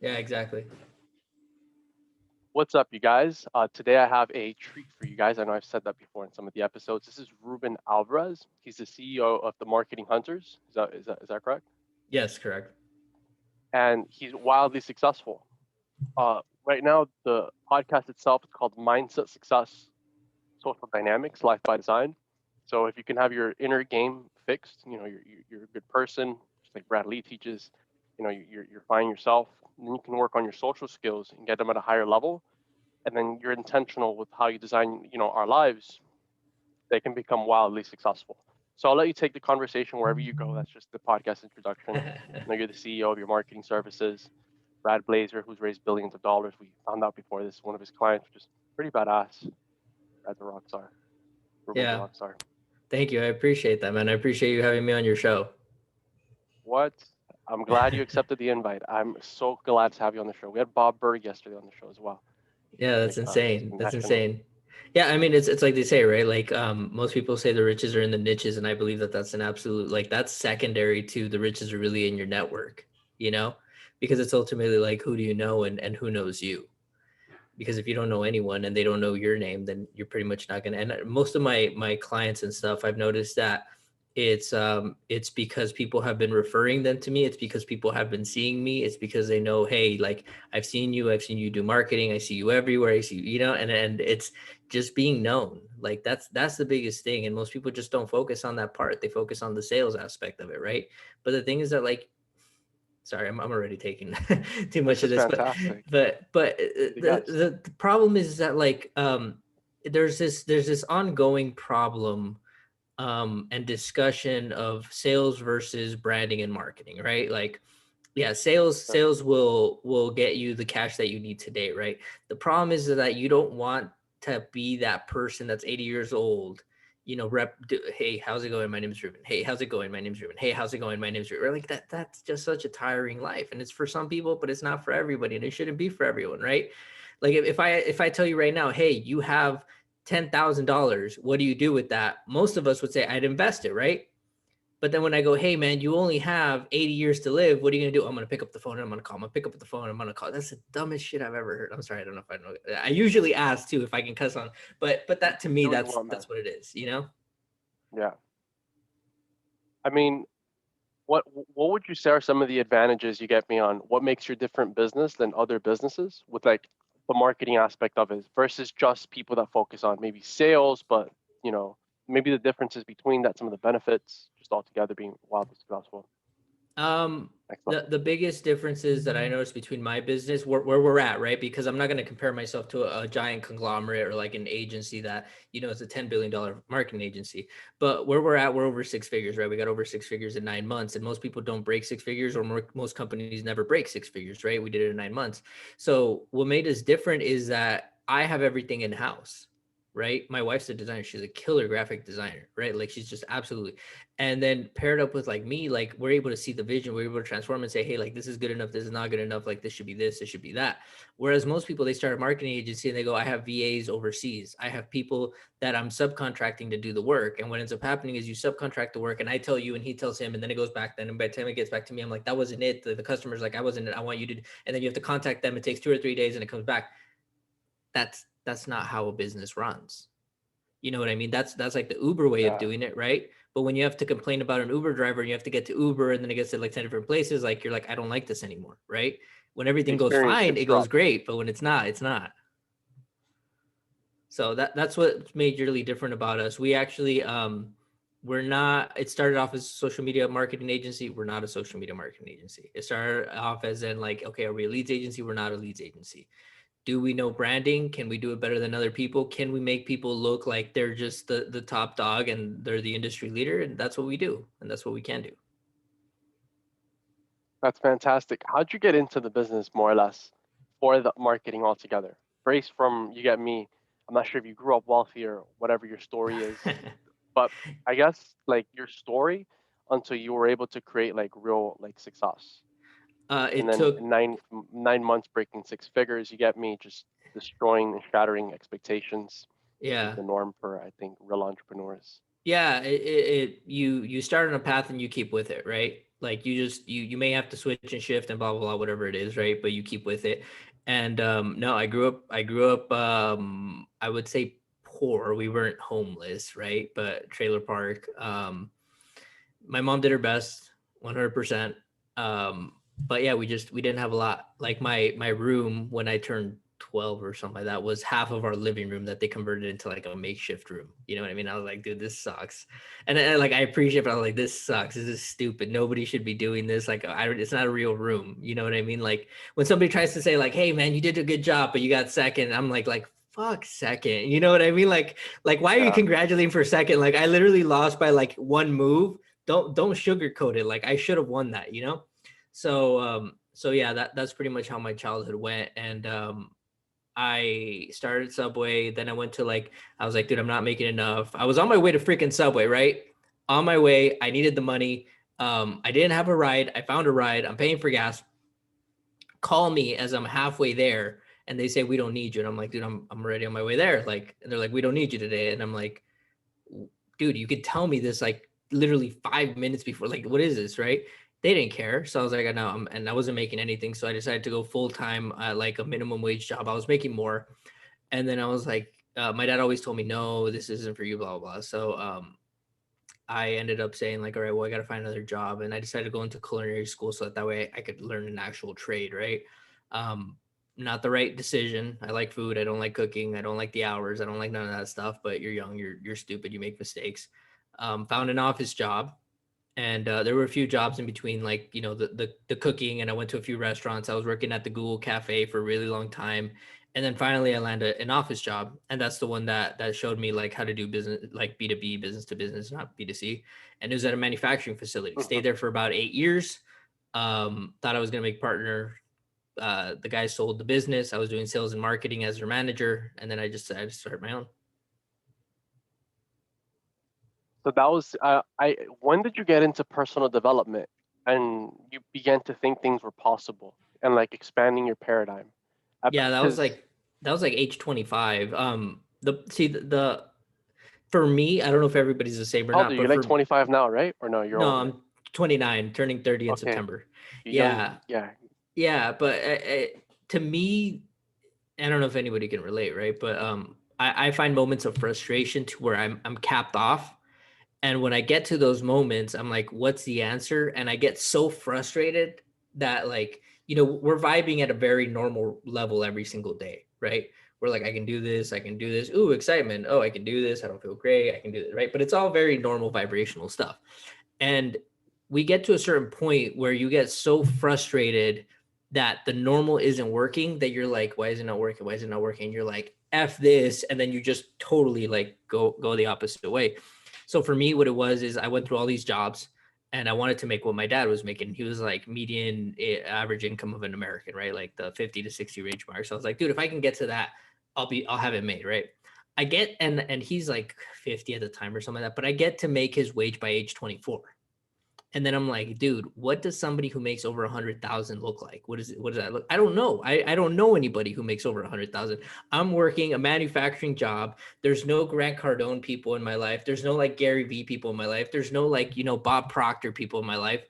Yeah, exactly. What's up, you guys? Today I have a treat for you guys. I know I've said that before in some of the episodes. This is Ruben Alvarez. He's the CEO of the Marketing Hunters. Is that correct? Yes, correct. And he's wildly successful. Right now, the podcast itself is called Mindset Success, Social Dynamics, Life by Design. So if you can have your inner game fixed, you're a good person, just like Brad Lee teaches. You're finding yourself. And then you can work on your social skills and get them at a higher level, and then you're intentional with how you design, our lives, they can become wildly successful. So I'll let you take the conversation wherever you go. That's just the podcast introduction. You're the CEO of your marketing services. Brad Blazer, who's raised billions of dollars. We found out before this, one of his clients, which is pretty badass. Brad's a rock star. Ruben's a Yeah. rock star. Thank you. I appreciate that, man. I appreciate you having me on your show. What? I'm glad you accepted the invite. I'm so glad to have you on the show. We had Bob Berg yesterday on the show as well. Yeah, He's that's like insane. That's national. insane. Yeah, I mean, it's like they say, right? Like, most people say the riches are in the niches, and I believe that that's an absolute, like, that's secondary to the riches are really in your network, you know, because it's ultimately like, who do you know and who knows you? Because if you don't know anyone and they don't know your name, then you're pretty much not gonna. And most of my clients and stuff, I've noticed that it's because people have been referring them to me. It's because people have been seeing me. It's because they know, hey, like I've seen you do marketing, I see you everywhere, I see you, and it's just being known. Like that's the biggest thing. And most people just don't focus on that part. They focus on the sales aspect of it, right? But the thing is that, like, sorry, I'm already taking too much This of is this, but fantastic. The the, guest. the problem is that, like, there's this ongoing problem, and discussion of sales versus branding and marketing, right? Like, yeah, Sure. sales will get you the cash that you need today, right? The problem is that you don't want to be that person that's 80 years old, hey, how's it going? My name is Ruben. Hey, how's it going? My name's Ruben. Hey, how's it going? My name's Ruben. Like that's just such a tiring life. And it's for some people, but it's not for everybody. And it shouldn't be for everyone, right? Like if I tell you right now, hey, you have $10,000, what do you do with that? Most of us would say I'd invest it, right? But then when I go, hey man, you only have 80 years to live. What are you gonna do? I'm gonna pick up the phone and I'm gonna call. I'm gonna pick up the phone and I'm gonna call. That's the dumbest shit I've ever heard. I'm sorry, I don't know if I know. I usually ask too if I can cuss on, but that to me, Do what you that's want, man. that's what it is, you know? Yeah. I mean, what would you say are some of the advantages you get me on what makes your different business than other businesses with like the marketing aspect of it versus just people that focus on maybe sales, but you know, maybe the differences between that, some of the benefits, just altogether being wildly successful, Um, next the level. the biggest differences that I noticed between my business, where we're at, right? Because I'm not going to compare myself to a giant conglomerate or like an agency that, is a $10 billion marketing agency. But where we're at, we're over six figures, right? We got over six figures in 9 months, and most people don't break six figures, or most companies never break six figures, right? We did it in 9 months. So what made us different is that I have everything in house. Right. My wife's a designer. She's a killer graphic designer. Right. Like she's just absolutely, and then paired up with like me, like we're able to see the vision, we're able to transform and say, hey, like this is good enough, this is not good enough, like this should be this, this should be that. Whereas most people, they start a marketing agency and they go, I have VAs overseas, I have people that I'm subcontracting to do the work. And what ends up happening is you subcontract the work and I tell you and he tells him, and then it goes back then, and by the time it gets back to me, I'm like, that wasn't it. The customer's like, I wasn't it, I want you to, and then you have to contact them, it takes 2 or 3 days and it comes back. That's not how a business runs. You know what I mean? That's like the Uber way of Yeah, doing it, right? But when you have to complain about an Uber driver and you have to get to Uber and then it gets to like 10 different places, like you're like, I don't like this anymore, right? When the everything goes experience fine, gets it goes dropped. great. But when it's not, it's not. So that's what's majorly different about us. We actually we're not, it started off as a social media marketing agency. We're not a social media marketing agency. It started off as in like, okay, are we a leads agency? We're not a leads agency. Do we know branding? Can we do it better than other people? Can we make people look like they're just the top dog and they're the industry leader? And that's what we do. And that's what we can do. That's fantastic. How'd you get into the business more or less for the marketing altogether? Brace from you get me. I'm not sure if you grew up wealthy or whatever your story is, but I guess like your story until you were able to create like real like success, and It then took, 9 months breaking six figures. You get me, just destroying and shattering expectations, which is yeah. the norm for I think real entrepreneurs. Yeah. You start on a path and you keep with it, right? Like you may have to switch and shift and blah blah blah, whatever it is, right? But you keep with it. And no, I grew up I would say poor. We weren't homeless, right? But trailer park. My mom did her best, 100%. But yeah, we didn't have a lot. Like my room when I turned 12 or something like that was half of our living room that they converted into like a makeshift room. You know what I mean? I was like, dude, this sucks. And like I appreciate it, but I was like, this sucks. This is stupid. Nobody should be doing this. Like it's not a real room. You know what I mean? Like when somebody tries to say like, hey man, you did a good job, but you got second. I'm like fuck second. You know what I mean? Like why are you Yeah. congratulating for second? Like I literally lost by like one move. Don't sugarcoat it. Like I should have won that, you know? So yeah, that's pretty much how my childhood went. And I started Subway, then I went to like I was like, dude, I'm not making enough. I was on my way to freaking Subway, right? On my way, I needed the money. I didn't have a ride. I found a ride. I'm paying for gas. Call me as I'm halfway there, and they say we don't need you. And I'm like, dude, I'm already on my way there. Like, and they're like, we don't need you today. And I'm like, dude, you could tell me this like literally 5 minutes before. Like, what is this, right? They didn't care. So I was like, I know, and I wasn't making anything. So I decided to go full time at like a minimum wage job. I was making more, and then I was like, my dad always told me, no, this isn't for you, blah blah blah. So I ended up saying like, all right, well, I got to find another job, and I decided to go into culinary school so that way I could learn an actual trade, right? Um, Not the right decision. I like food. I don't like cooking. I don't like the hours. I don't like none of that stuff. But you're young. You're stupid. You make mistakes. Found an office job, and there were a few jobs in between, like the cooking, and I went to a few restaurants. I was working at the Google Cafe for a really long time, and then finally I landed an office job, and that's the one that showed me like how to do business, like B2B, business to business, not B2C. And it was at a manufacturing facility. Mhm. Stayed there for about 8 years. Thought I was gonna make partner. The guy sold the business. I was doing sales and marketing as their manager, and then I just decided to start my own. So that was I. When did you get into personal development and you began to think things were possible and like expanding your paradigm? Yeah, Because that was like age 25. The see the For me, I don't know if everybody's the same or how old are not, you? You're but like for 25 now, right? Or no, you're no, older. I'm 29, turning 30 in Okay, September. you young. Yeah, Yeah. yeah, but to me, I don't know if anybody can relate, right? But I find moments of frustration to where I'm capped off, and when I get to those moments, I'm like, what's the answer? And I get so frustrated that like we're vibing at a very normal level every single day, right? We're like, I can do this, I can do this. Ooh, excitement. Oh, I can do this. I don't feel great. I can do this, right? But it's all very normal vibrational stuff. And we get to a certain point where you get so frustrated that the normal isn't working that you're like, why is it not working? Why is it not working? You're like, F this. And then you just totally like go the opposite way. So for me, what it was is I went through all these jobs and I wanted to make what my dad was making. He was like median average income of an American, right? Like the 50 to 60 range mark. So I was like, dude, if I can get to that, I'll have it made, right? I get and he's like 50 at the time or something like that, but I get to make his wage by age 24. And then I'm like, dude, what does somebody who makes over 100,000 look like? What is it? What does that look? I don't know. I don't know anybody who makes over 100,000. I'm working a manufacturing job. There's no Grant Cardone people in my life. There's no like Gary Vee people in my life. There's no like Bob Proctor people in my life.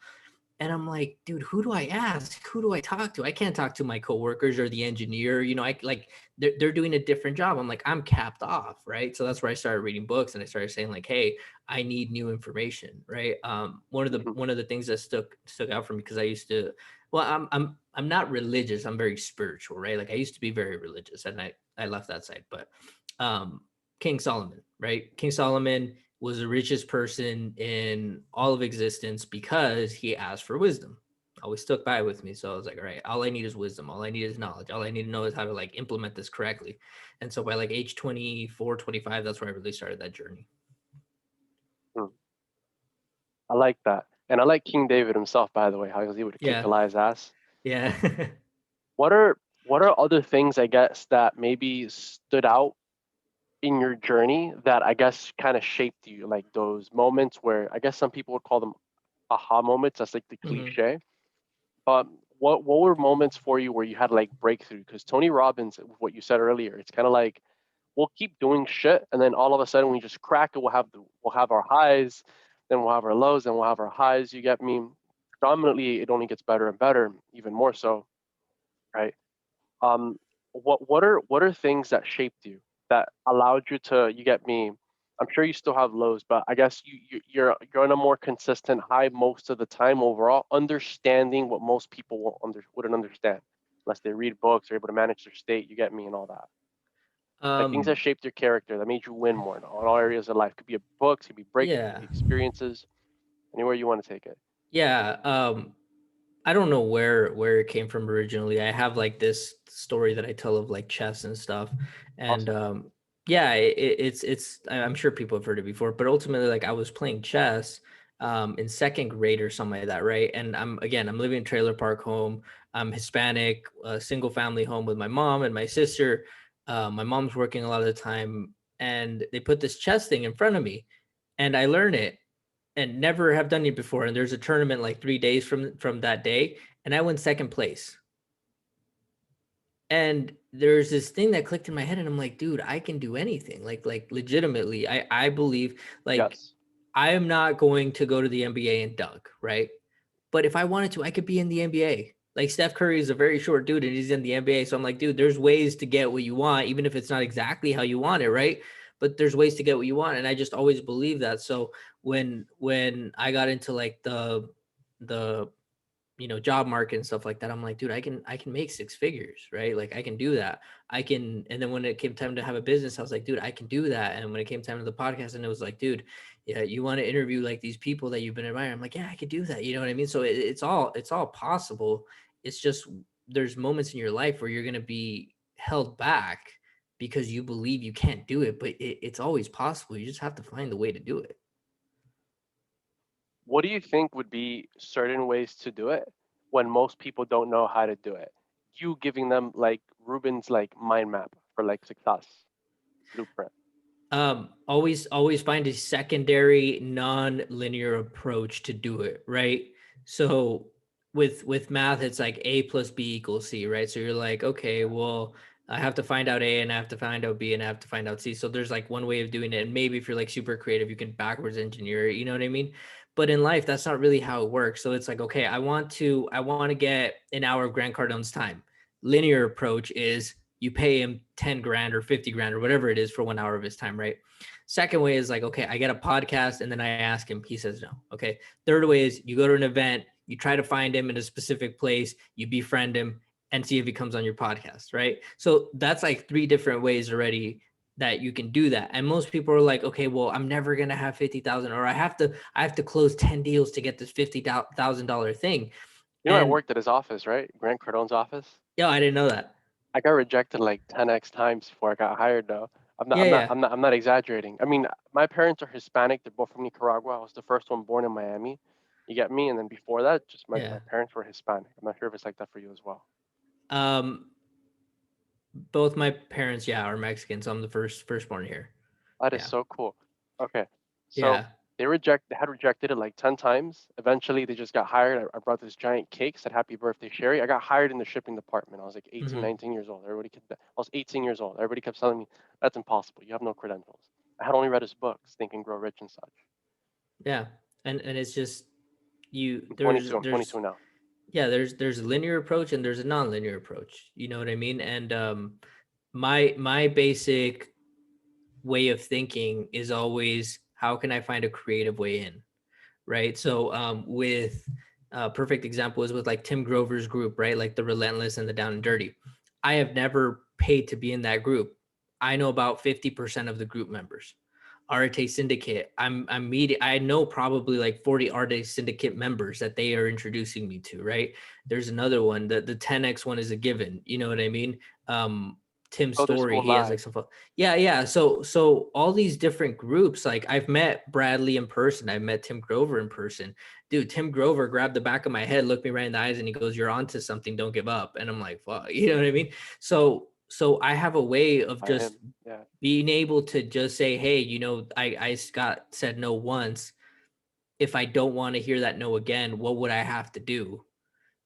And I'm like, dude, who do I ask? Who do I talk to? I can't talk to my coworkers or the engineer. I like they're doing a different job. I'm like, I'm capped off, right? So that's where I started reading books and I started saying like, hey, I need new information, right? Mhm. One of the things that stuck out for me because I used to, well, I'm not religious. I'm very spiritual, right? Like I used to be very religious, and I left that side. But um, King Solomon, right? King Solomon was the richest person in all of existence because he asked for wisdom. Always stuck by with me. So I was like, all right, all I need is wisdom. All I need is knowledge. All I need to know is how to like implement this correctly. And so by like age 24, 25, that's where I really started that journey. Mm. I like that, and I like King David himself. By the way, how he was able to kick Yeah. Goliath's ass. Yeah. What are other things I guess that maybe stood out in your journey that I guess kind of shaped you, like those moments where I guess some people would call them aha moments. That's like the hmm cliche. But what were moments for you where you had like breakthrough? Because Tony Robbins, what you said earlier, it's kind of like we'll keep doing shit, and then all of a sudden we just crack it. We'll have our highs, then we'll have our lows, then we'll have our highs. You get me? predominantly it only gets better and better, even more so, right? Um, what are things that shaped you, that allowed you to, you get me? I'm sure you still have lows, but I guess you're on a more consistent high most of the time overall, understanding what most people wouldn't understand unless they read books or able to manage their state. You get me, and all that. Like things that Um, shaped your character, that made you win more in all areas of life. Could be books, could be breakthrough, could yeah, be experiences, anywhere you want to take it. yeah. I don't know where it came from originally. I have like this story that I tell of like chess and stuff, and Awesome. yeah, it's I'm sure people have heard it before, but ultimately, like I was playing chess in second grade or something like that, right? And I'm living in a trailer park home. I'm Hispanic, single family home with my mom and my sister. My mom's working a lot of the time, and they put this chess thing in front of me, and I learn it and never have done it before. And there's a tournament like 3 days from that day, and I went second place. And there's this thing that clicked in my head, and I'm like, dude, I can do anything. Like legitimately, I believe like Yes. I am not going to go to the NBA and dunk, right? But if I wanted to, I could be in the NBA. Like Steph Curry is a very short dude and he's in the NBA. So I'm like, dude, there's ways to get what you want, even if it's not exactly how you want it, right? But there's ways to get what you want. And I just always believe that. So when I got into like the job market and stuff like that, I'm like, dude, I can make six figures, right? Like I can do that. I can. And then when it came time to have a business, I was like, dude, I can do that. And when it came time to the podcast, and it was like, dude, yeah, you want to interview like these people that you've been admiring? I'm like, yeah, I could do that. You know what I mean? So it's all possible. It's just there's moments in your life where you're gonna be held back because you believe you can't do it, but it's always possible. You just have to find the way to do it. What do you think would be certain ways to do it when most people don't know how to do it? You giving them like Ruben's like mind map for like success blueprint. Always find a secondary non-linear approach to do it, right? So with math, it's like a plus b equals c, right? So you're like, okay, well, I have to find out a and I have to find out b and I have to find out c. So there's like one way of doing it, and maybe if you're like super creative, you can backwards engineer it, you know what I mean? But in life, that's not really how it works. So it's like, okay, I want to get an hour of Grant Cardone's time. Linear approach is you pay him 10 grand or 50 grand or whatever it is for 1 hour of his time, right? Second way is like, okay, I get a podcast and then I ask him, he says no. Okay. Third way is you go to an event, you try to find him in a specific place, you befriend him and see if he comes on your podcast, right? So that's like three different ways already that you can do that. And most people are like, okay, well, I'm never gonna have 50,000, or I have to close 10 deals to get this $50,000 thing. You know, I And worked at his office, right? Grant Cardone's office. yo, I didn't know that. I got rejected like 10x times before I got hired though. I'm not Yeah, I'm not yeah, I'm not I'm not exaggerating. I mean, my parents are Hispanic, they're both from Nicaragua. I was the first one born in Miami. You get me? And then before that, just my yeah. parents were Hispanic. I'm not sure if it's like that for you as well. Um, Both my parents, yeah, are Mexican, so I'm the firstborn here. That is Yeah. so cool. Okay. So Yeah. they had rejected it like 10 times. Eventually they just got hired. I brought this giant cake, said happy birthday, Sherry. I got hired in the shipping department. I was like 18, Mhm. 19 years old. I was 18 years old. Everybody kept telling me that's impossible. You have no credentials. I had only read his books, Think and Grow Rich and such. Yeah. And it's just you I'm there's 22. I'm there's 22 now. yeah, there's a linear approach and there's a non-linear approach. You know what I mean? And my basic way of thinking is always how can I find a creative way in? Right? So with perfect example is with like Tim Grover's group, right? Like the Relentless and the Down and Dirty. I have never paid to be in that group. I know about 50% of the group members. Arte Syndicate. I'm meeting. I know probably like 40 Arte Syndicate members that they are introducing me to. Right. There's another one. The 10x one is a given. You know what I mean? Tim's Go to story. school He has live. like some. Yeah, yeah. So all these different groups. Like I've met Bradley in person. I've met Tim Grover in person. Dude, Tim Grover grabbed the back of my head, looked me right in the eyes, and he goes, "You're onto something. Don't give up." And I'm like, "Fuck," you know what I mean? So I have a way of By just him. Yeah. being able to just say, hey, I got said no once. If I don't want to hear that no again, what would I have to do?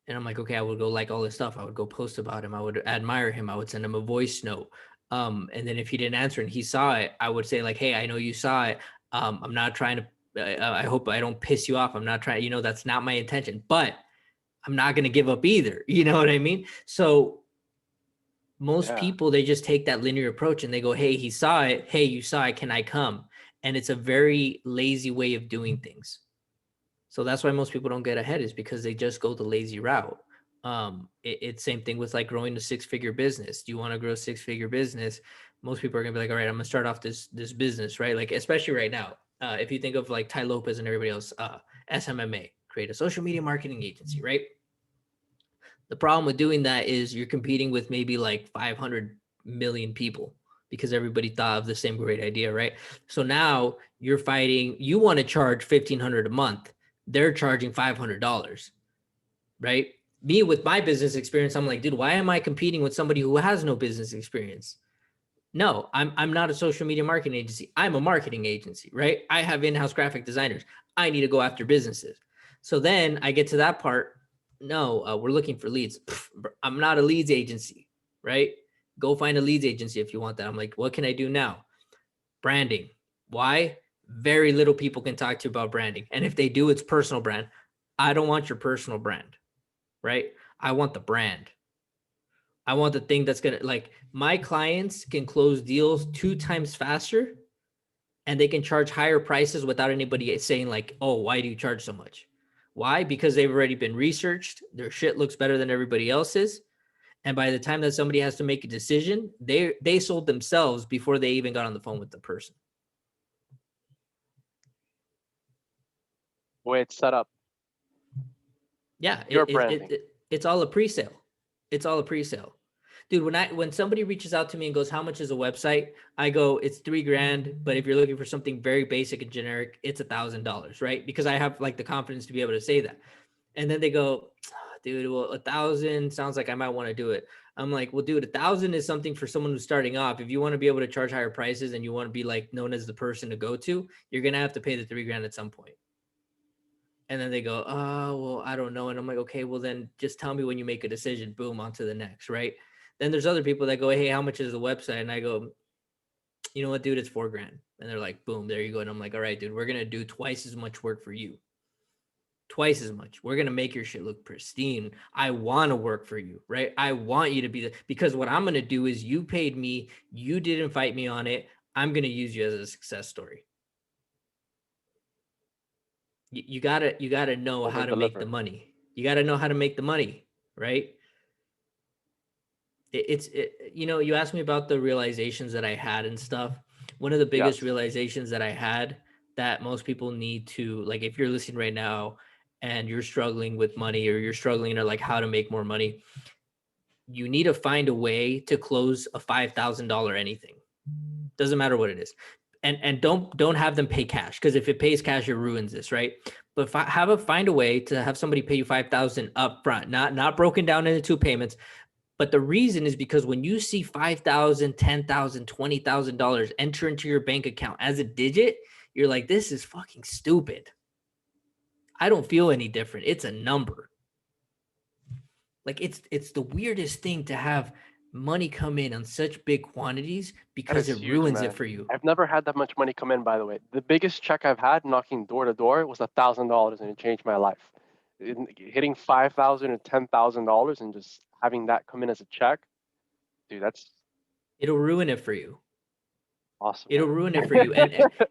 And I'm like, okay, I would go like all this stuff. I would go post about him. I would admire him. I would send him a voice note. And then if he didn't answer and he saw it, I would say like, hey, I know you saw it. I'm not trying to I hope I don't piss you off. I'm not trying, that's not my intention, but I'm not going to give up either. You know what I mean? So most people, they just take that linear approach and they go, hey, he saw it. Hey, you saw it. Can I come? And it's a very lazy way of doing things. So that's why most people don't get ahead, is because they just go the lazy route. It's same thing with like growing a 6-figure business. Do you want to grow a 6-figure business? Most people are gonna be like, all right, I'm gonna start off this business, right? Like, especially right now, if you think of like Ty Lopez and everybody else, SMMA, create a social media marketing agency, right? The problem with doing that is you're competing with maybe like 500 million people because everybody thought of the same great idea, right? So now you're fighting, you want to charge $1,500 a month. They're charging $500, right? Me with my business experience, I'm like, dude, why am I competing with somebody who has no business experience? No, I'm not a social media marketing agency. I'm a marketing agency, right? I have in-house graphic designers. I need to go after businesses. So then I get to that part. No, we're looking for leads. I'm not a leads agency, right? Go find a leads agency if you want that. I'm like, what can I do now? Branding. Why? Very little people can talk to you about branding. And if they do, it's personal brand. I don't want your personal brand, right? I want the brand. I want the thing that's going to, like, my clients can close deals 2 times faster and they can charge higher prices without anybody saying like, oh, why do you charge so much? Why? Because they've already been researched. Their shit looks better than everybody else's. And by the time that somebody has to make a decision, they sold themselves before they even got on the phone with the person. The way it's set up. Yeah, Your branding. it's all a pre-sale. It's all a pre-sale. Dude, when somebody reaches out to me and goes, how much is a website? I go, it's $3,000. But if you're looking for something very basic and generic, it's $1,000, right? Because I have like the confidence to be able to say that. And then they go, dude, well, 1,000 sounds like I might want to do it. I'm like, well, dude, 1,000 is something for someone who's starting off. If you want to be able to charge higher prices and you want to be like known as the person to go to, you're going to have to pay the $3,000 at some point. And then they go, oh, well, I don't know. And I'm like, okay, well, then just tell me when you make a decision. Boom, on to the next, right? Then there's other people that go, hey, how much is the website? And I go, you know what, dude, it's $4,000. And they're like, boom, there you go. And I'm like, all right, dude, we're going to do twice as much work for you. Twice as much. We're going to make your shit look pristine. I want to work for you, right? I want you to be because what I'm going to do is you paid me. You didn't fight me on it. I'm going to use you as a success story. You gotta know how to make the money. You gotta know how to make the money, right? You asked me about the realizations that I had and stuff. One of the biggest realizations that I had that most people need to, like, if you're listening right now and you're struggling with money or you're struggling or like how to make more money, you need to find a way to close a $5,000 anything. Doesn't matter what it is. And don't have them pay cash, because if it pays cash, it ruins this, right? But find a way to have somebody pay you $5,000 up front, not broken down into 2 payments. But the reason is because when you see $5,000, $10,000, $20,000 enter into your bank account as a digit, you're like, this is fucking stupid. I don't feel any different. It's a number. Like it's the weirdest thing to have money come in on such big quantities because it ruins it for you. I've never had that much money come in, by the way. The biggest check I've had knocking door to door was $1,000, and it changed my life. Hitting $5,000 and $10,000 and just having that come in as a check, dude, it'll ruin it for you. Awesome. It'll ruin it for you.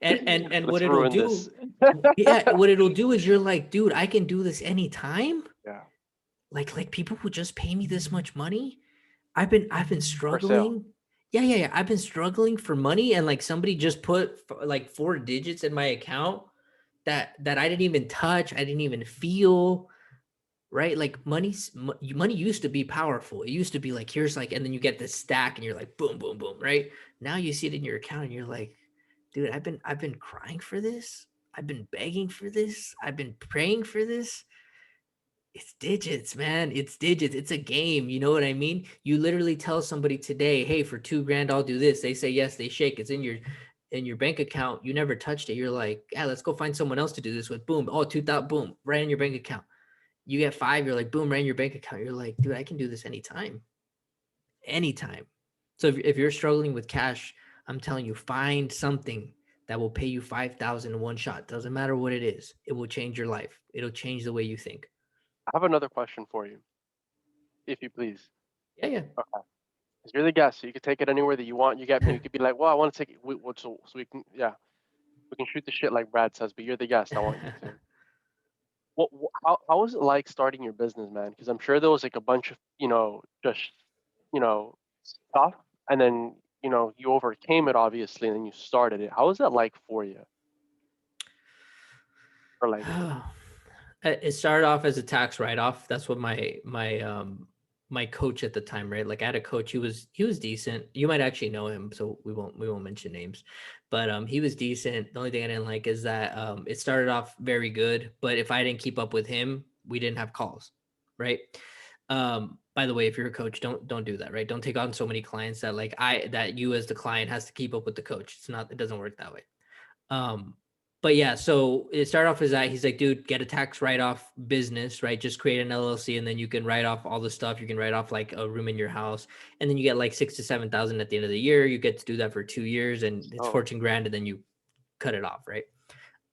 And what it'll do, what it'll do is you're like, dude, I can do this anytime. Yeah. Like people would just pay me this much money. I've been struggling. Yeah. I've been struggling for money, and like somebody just put like 4 digits in my account that I didn't even touch. I didn't even feel, right? Like money used to be powerful. It used to be like, here's like, and then you get this stack and you're like, boom, boom, boom, right? Now you see it in your account and you're like, dude, I've been crying for this. I've been begging for this. I've been praying for this. It's digits, man. It's digits. It's a game. You know what I mean? You literally tell somebody today, hey, for $2,000, I'll do this. They say yes, they shake. It's in your bank account. You never touched it. You're like, yeah, let's go find someone else to do this with. Boom. Oh, 2,000, boom, right in your bank account. You get 5, you're like, boom, right in your bank account. You're like, dude, I can do this anytime. Anytime. So if you're struggling with cash, I'm telling you, find something that will pay you 5,000 in one shot. Doesn't matter what it is. It will change your life. It'll change the way you think. I have another question for you, if you please. Yeah, yeah. Okay. 'Cause you're the guest, so you can take it anywhere that you want. You get me. You could be like, well, I want to take it. So we can, yeah, we can shoot the shit like Brad says. But you're the guest. I want you to. How was it like starting your business, man? Because I'm sure there was like a bunch of just stuff, and then you overcame it obviously, and then you started it. How was that like for you? Or like, It started off as a tax write-off. That's what my coach at the time, right? Like I had a coach, he was decent. You might actually know him, so we won't mention names. But he was decent. The only thing I didn't like is that it started off very good, but if I didn't keep up with him, we didn't have calls, right? By the way, if you're a coach, don't do that, right? Don't take on so many clients that that you as the client has to keep up with the coach. It doesn't work that way. Um, but yeah, so it started off as that he's like, dude, get a tax write-off business, right? Just create an LLC and then you can write off all the stuff. You can write off like a room in your house, and then you get like 6 to 7 thousand at the end of the year. You get to do that for 2 years, and it's oh, 14 grand, and then you cut it off, right?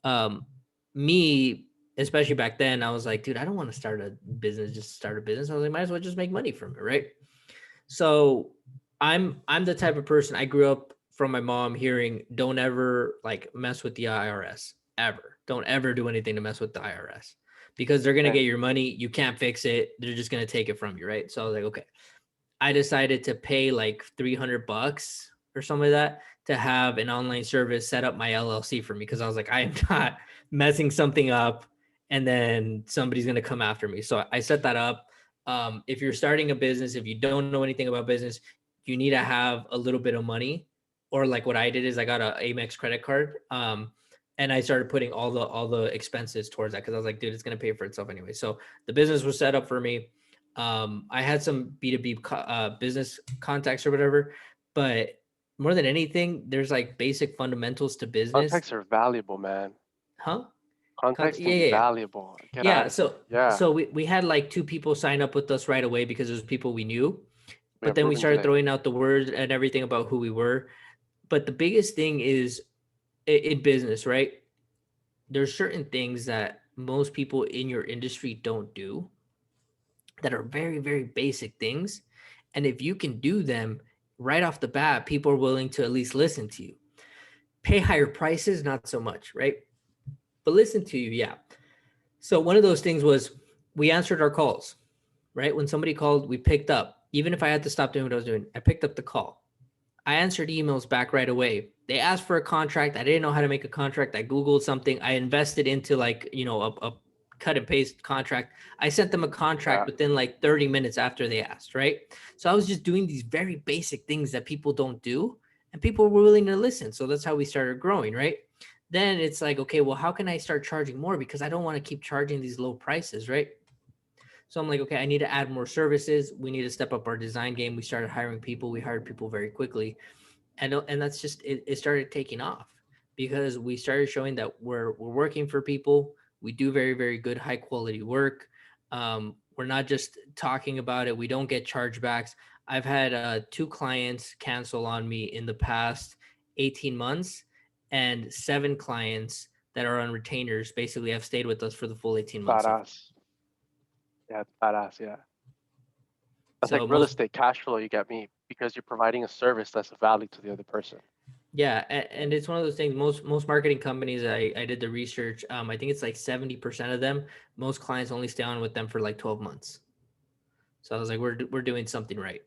Um, me, especially back then, I was like, dude, I don't want to start a business, just start a business. I was like, might as well just make money from it, right? So I'm the type of person, I grew up from my mom hearing, don't ever like mess with the IRS ever. Don't ever do anything to mess with the IRS because they're going to okay. get your money. You can't fix it. They're just going to take it from you. Right. So I was like, okay. I decided to pay like $300 or something like that to have an online service set up my LLC for me because I was like, I am not messing something up and then somebody's going to come after me. So I set that up. If you're starting a business, if you don't know anything about business, you need to have a little bit of money. Or like what I did is I got a Amex credit card, and I started putting all the expenses towards that because I was like, dude, it's gonna pay for itself anyway. So the business was set up for me. I had some B2B business contacts or whatever, but more than anything, there's like basic fundamentals to business. Contacts are valuable, man. Huh? Contacts can Yeah, be yeah, yeah. valuable. Get out Yeah. of here. So Yeah, so we had like two people sign up with us right away because it was people we knew. we But have then we Ruben started today. throwing out the word and everything about who we were. But the biggest thing is in business, right? There's certain things that most people in your industry don't do that are very, very basic things. And if you can do them right off the bat, people are willing to at least listen to you. Pay higher prices, not so much, right? But listen to you, yeah. So one of those things was we answered our calls, right? When somebody called, we picked up. Even if I had to stop doing what I was doing, I picked up the call. I answered emails back right away. They asked for a contract. I didn't know how to make a contract. I Googled something. I invested into like, a cut and paste contract. I sent them a contract Yeah, within like 30 minutes after they asked, right? So I was just doing these very basic things that people don't do, and people were willing to listen. So that's how we started growing, right? Then it's like, okay, well, how can I start charging more? Because I don't want to keep charging these low prices, right? So I'm like, okay, I need to add more services. We need to step up our design game. We started hiring people. We hired people very quickly, and that's just it started taking off because we started showing that we're working for people. We do very, very good high quality work. We're not just talking about it. We don't get chargebacks. I've had two clients cancel on me in the past 18 months, and seven clients that are on retainers basically have stayed with us for the full 18 months so far. badass. Yeah, it's badass. Yeah, that's like So real most estate cash flow. You get me because you're providing a service that's of value to the other person. Yeah, and it's one of those things. Most marketing companies, I did the research. I think it's like 70% of them. Most clients only stay on with them for like 12 months. So I was like, we're doing something right.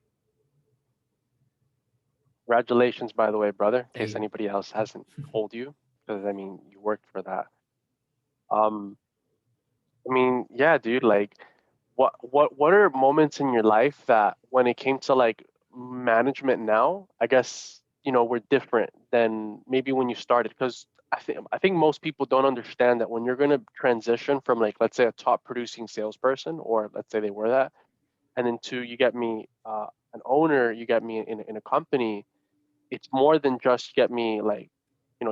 Congratulations, by the way, brother. In Thank case you. anybody else hasn't told you, because I mean, you worked for that. Um, I mean, yeah, dude. Like, what are moments in your life that when it came to like management now, I guess were different than maybe when you started? Because I think most people don't understand that when you're gonna transition from like let's say a top producing salesperson, or let's say they were that, and then to you get me an owner, you get me in a company. It's more than just get me like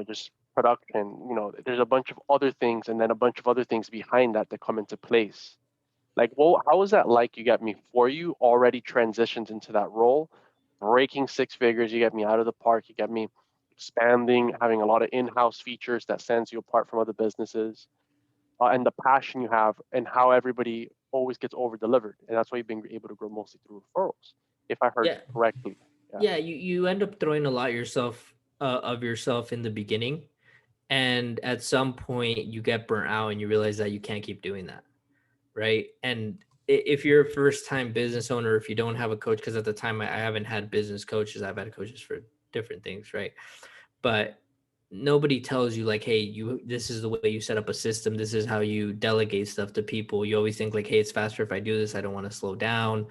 just production. There's a bunch of other things and then a bunch of other things behind that that come into place. Like, well, how was that like? You get me for you already transitioned into that role, breaking six figures. You get me out of the park. You get me expanding, having a lot of in-house features that sets you apart from other businesses, and the passion you have, and how everybody always gets over-delivered, and that's why you've been able to grow mostly through referrals, if I heard Yeah. correctly. Yeah. Yeah, you end up throwing a lot of yourself in the beginning, and at some point you get burnt out and you realize that you can't keep doing that, right? And if you're a first time business owner, if you don't have a coach, because at the time I haven't had business coaches, I've had coaches for different things, right? But nobody tells you like, hey, you this is the way you set up a system, this is how you delegate stuff to people. You always think like, hey, it's faster if I do this, I don't want to slow down,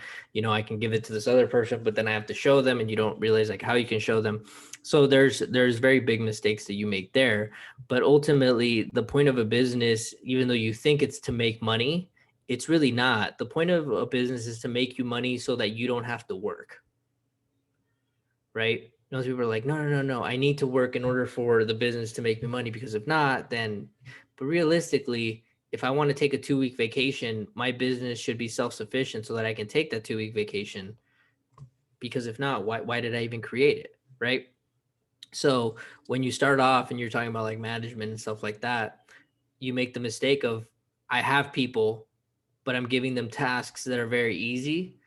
I can give it to this other person, but then I have to show them, and you don't realize like how you can show them. So there's very big mistakes that you make there. But ultimately the point of a business, even though you think it's to make money, it's really not. The point of a business is to make you money so that you don't have to work, right? Most people are like, no, no, no, no, I need to work in order for the business to make me money, because if not, then, but realistically, if I want to take a 2 week vacation, my business should be self-sufficient so that I can take that 2 week vacation. Because if not, why did I even create it? Right. So when you start off and you're talking about like management and stuff like that, you make the mistake of, I have people, but I'm giving them tasks that are very easy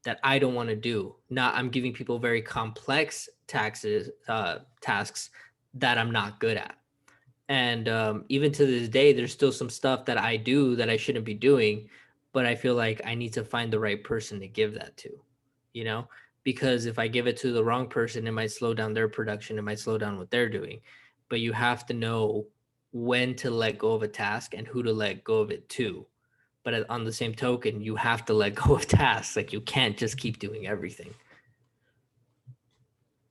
that I don't want to do. Not I'm giving people very complex tasks that I'm not good at. And even to this day, there's still some stuff that I do that I shouldn't be doing, but I feel like I need to find the right person to give that to, you know, because if I give it to the wrong person, it might slow down their production, it might slow down what they're doing. But you have to know when to let go of a task and who to let go of it to. But on the same token, you have to let go of tasks. Like you can't just keep doing everything.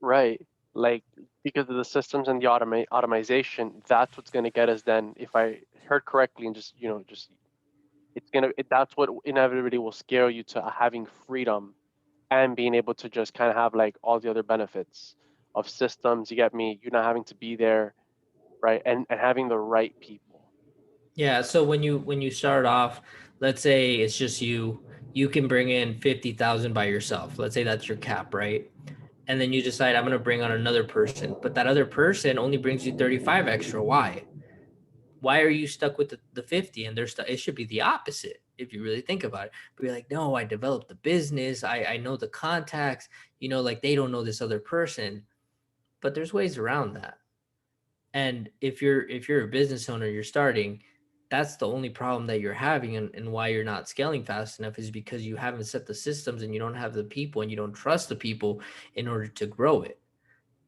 Right. Like, because of the systems and the automation, that's what's going to get us then, if I heard correctly, and just, just that's what inevitably will scale you to having freedom and being able to just kind of have like all the other benefits of systems. You get me? You're not having to be there, right? And having the right people. Yeah. So when you start off, let's say it's just you can bring in 50,000 by yourself. Let's say that's your cap, right? And then you decide I'm gonna bring on another person, but that other person only brings you 35 extra. Why? Why are you stuck with the 50? And it should be the opposite if you really think about it. But you're like, no, I developed the business, I know the contacts, like they don't know this other person. But there's ways around that. And if you're a business owner, you're starting, that's the only problem that you're having, and why you're not scaling fast enough is because you haven't set the systems and you don't have the people and you don't trust the people in order to grow it.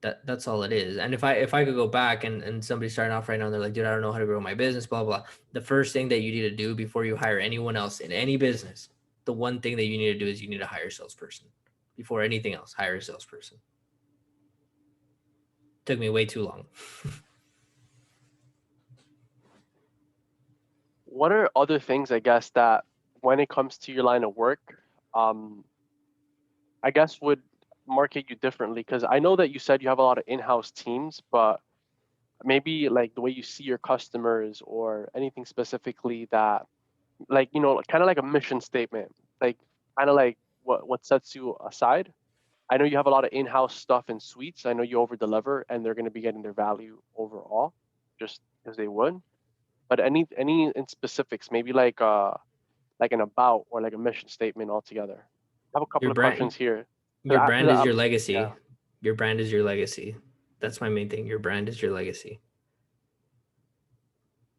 That's all it is. And if I could go back, and somebody starting off right now and they're like, dude, I don't know how to grow my business, blah blah. The first thing that you need to do before you hire anyone else in any business, the one thing that you need to do is you need to hire a salesperson. Before anything else, hire a salesperson. Took me way too long. What are other things, I guess, that when it comes to your line of work, um, I guess would market you differently? Because I know that you said you have a lot of in-house teams, but maybe like the way you see your customers or anything specifically that, like, kind of like a mission statement, like kind of like what sets you aside. I know you have a lot of in-house stuff and suites. I know you over deliver, and they're going to be getting their value overall, just as they would. But any in specifics, maybe like an about or like a mission statement altogether. I have a couple Your of brand questions here. your brand is your Yeah. legacy. Your brand is your legacy. That's my main thing. Your brand is your legacy.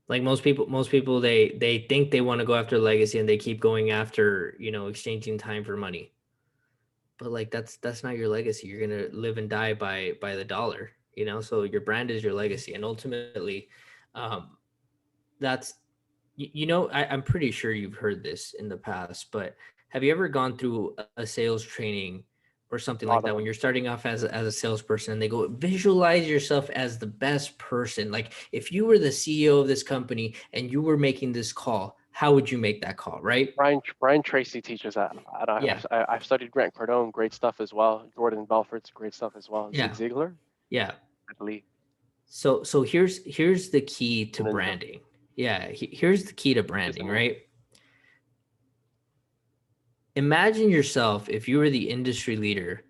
Like most people they think they want to go after legacy, and they keep going after, exchanging time for money. But like that's not your legacy. You're gonna live and die by the dollar, so your brand is your legacy. And ultimately, um that's I'm pretty sure you've heard this in the past, but have you ever gone through a sales training or something A like lot of that when them. you're starting off as a salesperson, and they go, visualize yourself as the best person? Like if you were the CEO of this company and you were making this call, how would you make that call, right? Brian Tracy teaches that. Yeah. I've studied Grant Cardone, great stuff as well. Jordan Belfort's great stuff as well. Zig Yeah. Ziglar, Yeah. I believe, So here's the key the to ninja. branding. Yeah, here's the key to He's a branding, move. right? Imagine yourself if you were the industry leader,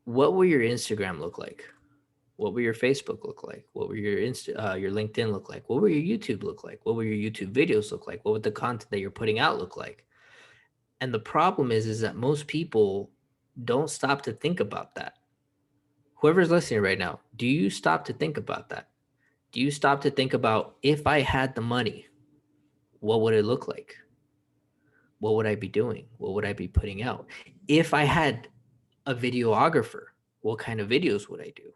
what will your Instagram look like? What will your Facebook look like? What will your your LinkedIn look like? What will your YouTube look like? What will your YouTube videos look like? What would the content that you're putting out look like? And the problem is that most people don't stop to think about that. Whoever's listening right now, do you stop to think about that? Do you stop to think about, if I had the money, what would it look like? What would I be doing? What would I be putting out? If I had a videographer, what kind of videos would I do?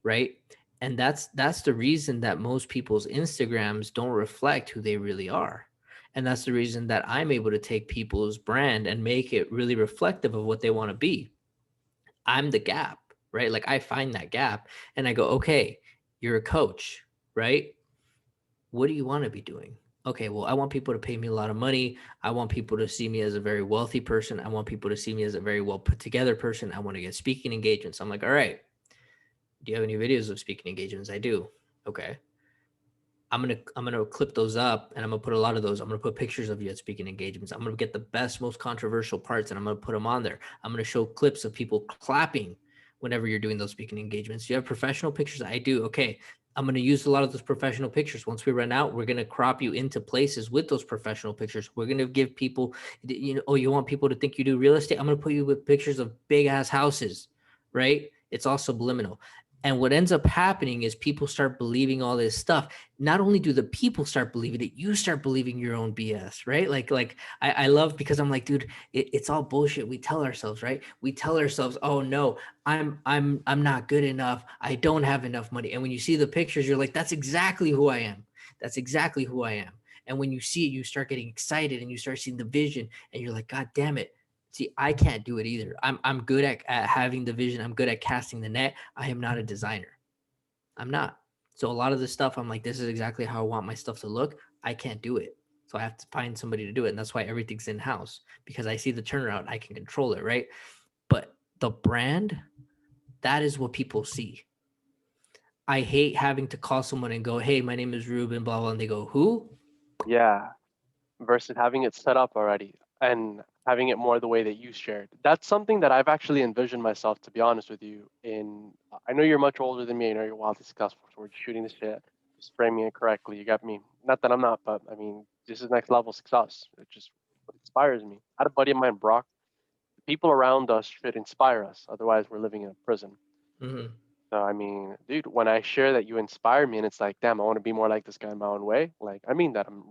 Right? And that's the reason that most people's Instagrams don't reflect who they really are. And that's the reason that I'm able to take people's brand and make it really reflective of what they want to be. I'm the gap, right? Like I find that gap and I go, okay, you're a coach, right? What do you want to be doing? Okay, well, I want people to pay me a lot of money. I want people to see me as a very wealthy person. I want people to see me as a very well put together person. I want to get speaking engagements. I'm like, all right, do you have any videos of speaking engagements? I do. Okay. I'm gonna clip those up and I'm gonna put a lot of those. I'm gonna put pictures of you at speaking engagements. I'm gonna get the best, most controversial parts and I'm gonna put them on there. I'm gonna show clips of people clapping whenever you're doing those speaking engagements. Do you have professional pictures? I do. Okay. I'm gonna use a lot of those professional pictures. Once we run out, we're gonna crop you into places with those professional pictures. We're gonna give people, oh, you want people to think you do real estate? I'm gonna put you with pictures of big ass houses, right? It's all subliminal. And what ends up happening is people start believing all this stuff. Not only do the people start believing it, you start believing your own BS, right? Like I love, because I'm like, dude, it's all bullshit. We tell ourselves, right? We tell ourselves, oh no, I'm not good enough. I don't have enough money. And when you see the pictures, you're like, that's exactly who I am. That's exactly who I am. And when you see it, you start getting excited and you start seeing the vision and you're like, God damn it. See, I can't do it either. I'm good at having the vision. I'm good at casting the net. I am not a designer. I'm not. So a lot of this stuff, I'm like, this is exactly how I want my stuff to look. I can't do it. So I have to find somebody to do it. And that's why everything's in house, because I see the turnaround. I can control it. Right. But the brand, that is what people see. I hate having to call someone and go, hey, my name is Ruben, blah, blah. And they go, who? Yeah, versus having it set up already and having it more the way that you shared. That's something that I've actually envisioned myself, to be honest with you. I know you're much older than me. I know you're wildly successful. So we're just shooting the shit, just framing it correctly. You got me. Not that I'm not, but I mean, this is next level success. It just what inspires me. I had a buddy of mine, Brock. The people around us should inspire us. Otherwise, we're living in a prison. Mm-hmm. So I mean, dude, when I share that you inspire me, and it's like, damn, I want to be more like this guy in my own way. Like, I mean that. I'm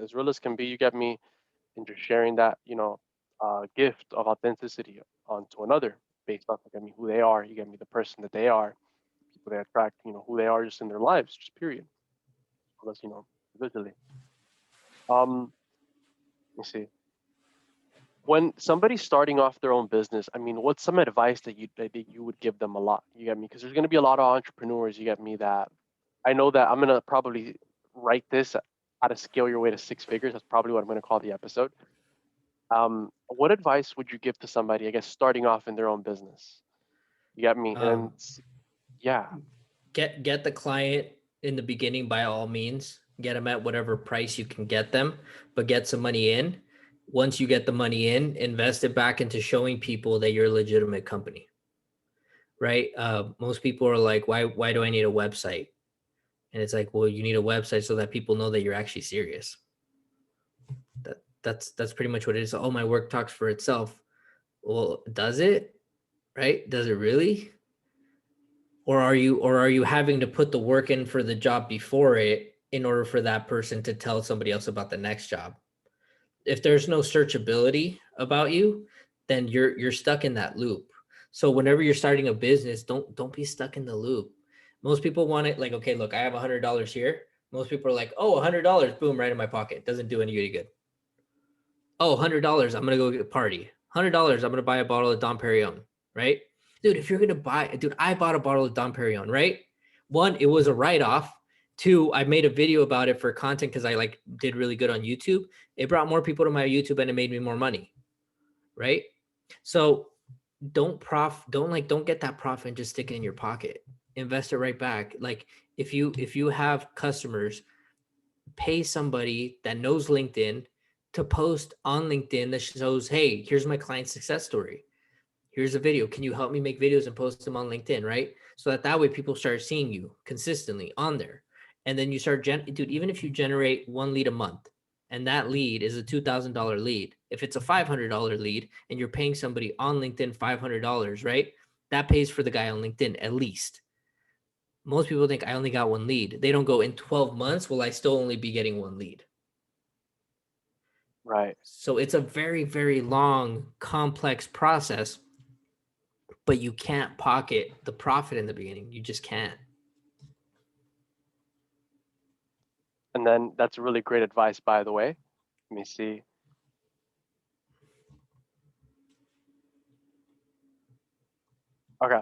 as real as can be. You get me, and just sharing that, gift of authenticity onto another based off, like, I mean, who they are. You get me, the person that they are, people they attract. Who they are just in their lives, just period. Unless visually. Let me see. When somebody's starting off their own business, I mean, what's some advice that you would give them a lot? You get me? Because there's going to be a lot of entrepreneurs, you get me, that I know that I'm going to probably write this, how to scale your way to six figures. That's probably what I'm going to call the episode. What advice would you give to somebody, I guess, starting off in their own business? You get me? And Um, yeah, get the client in the beginning by all means. Get them at whatever price you can get them, but get some money in. Once you get the money in, invest it back into showing people that you're a legitimate company, right? Most people are like, why do I need a website? And it's like, well, you need a website so that people know that you're actually serious. That's pretty much what it is. Oh, my work talks for itself. Well, does it? Right? Does it really? Or are you having to put the work in for the job before it in order for that person to tell somebody else about the next job? If there's no searchability about you, then you're stuck in that loop. So whenever you're starting a business, don't be stuck in the loop. Most people want it like, okay, look, I have $100 here. Most people are like, oh, $100, boom, right in my pocket. Doesn't do any good. Oh, $100, I'm gonna go get a party. $100, I'm gonna buy a bottle of Dom Perignon, right? Dude, if you're gonna buy, dude, I bought a bottle of Dom Perignon, right? One, it was a write-off. Two, I made a video about it for content because I like did really good on YouTube. It brought more people to my YouTube and it made me more money, right? So don't get that profit and just stick it in your pocket. Invest it right back. Like if you have customers, pay somebody that knows LinkedIn to post on LinkedIn that shows, hey, here's my client success story. Here's a video. Can you help me make videos and post them on LinkedIn, right? So that way people start seeing you consistently on there. And then you start, dude, even if you generate one lead a month and that lead is a $2,000 lead, if it's a $500 lead and you're paying somebody on LinkedIn $500, right? That pays for the guy on LinkedIn at least. Most people think I only got one lead. They don't go, in 12 months, will I still only be getting one lead? Right. So it's a very, very long, complex process, but you can't pocket the profit in the beginning. You just can't. And then that's really great advice, by the way. Let me see. Okay.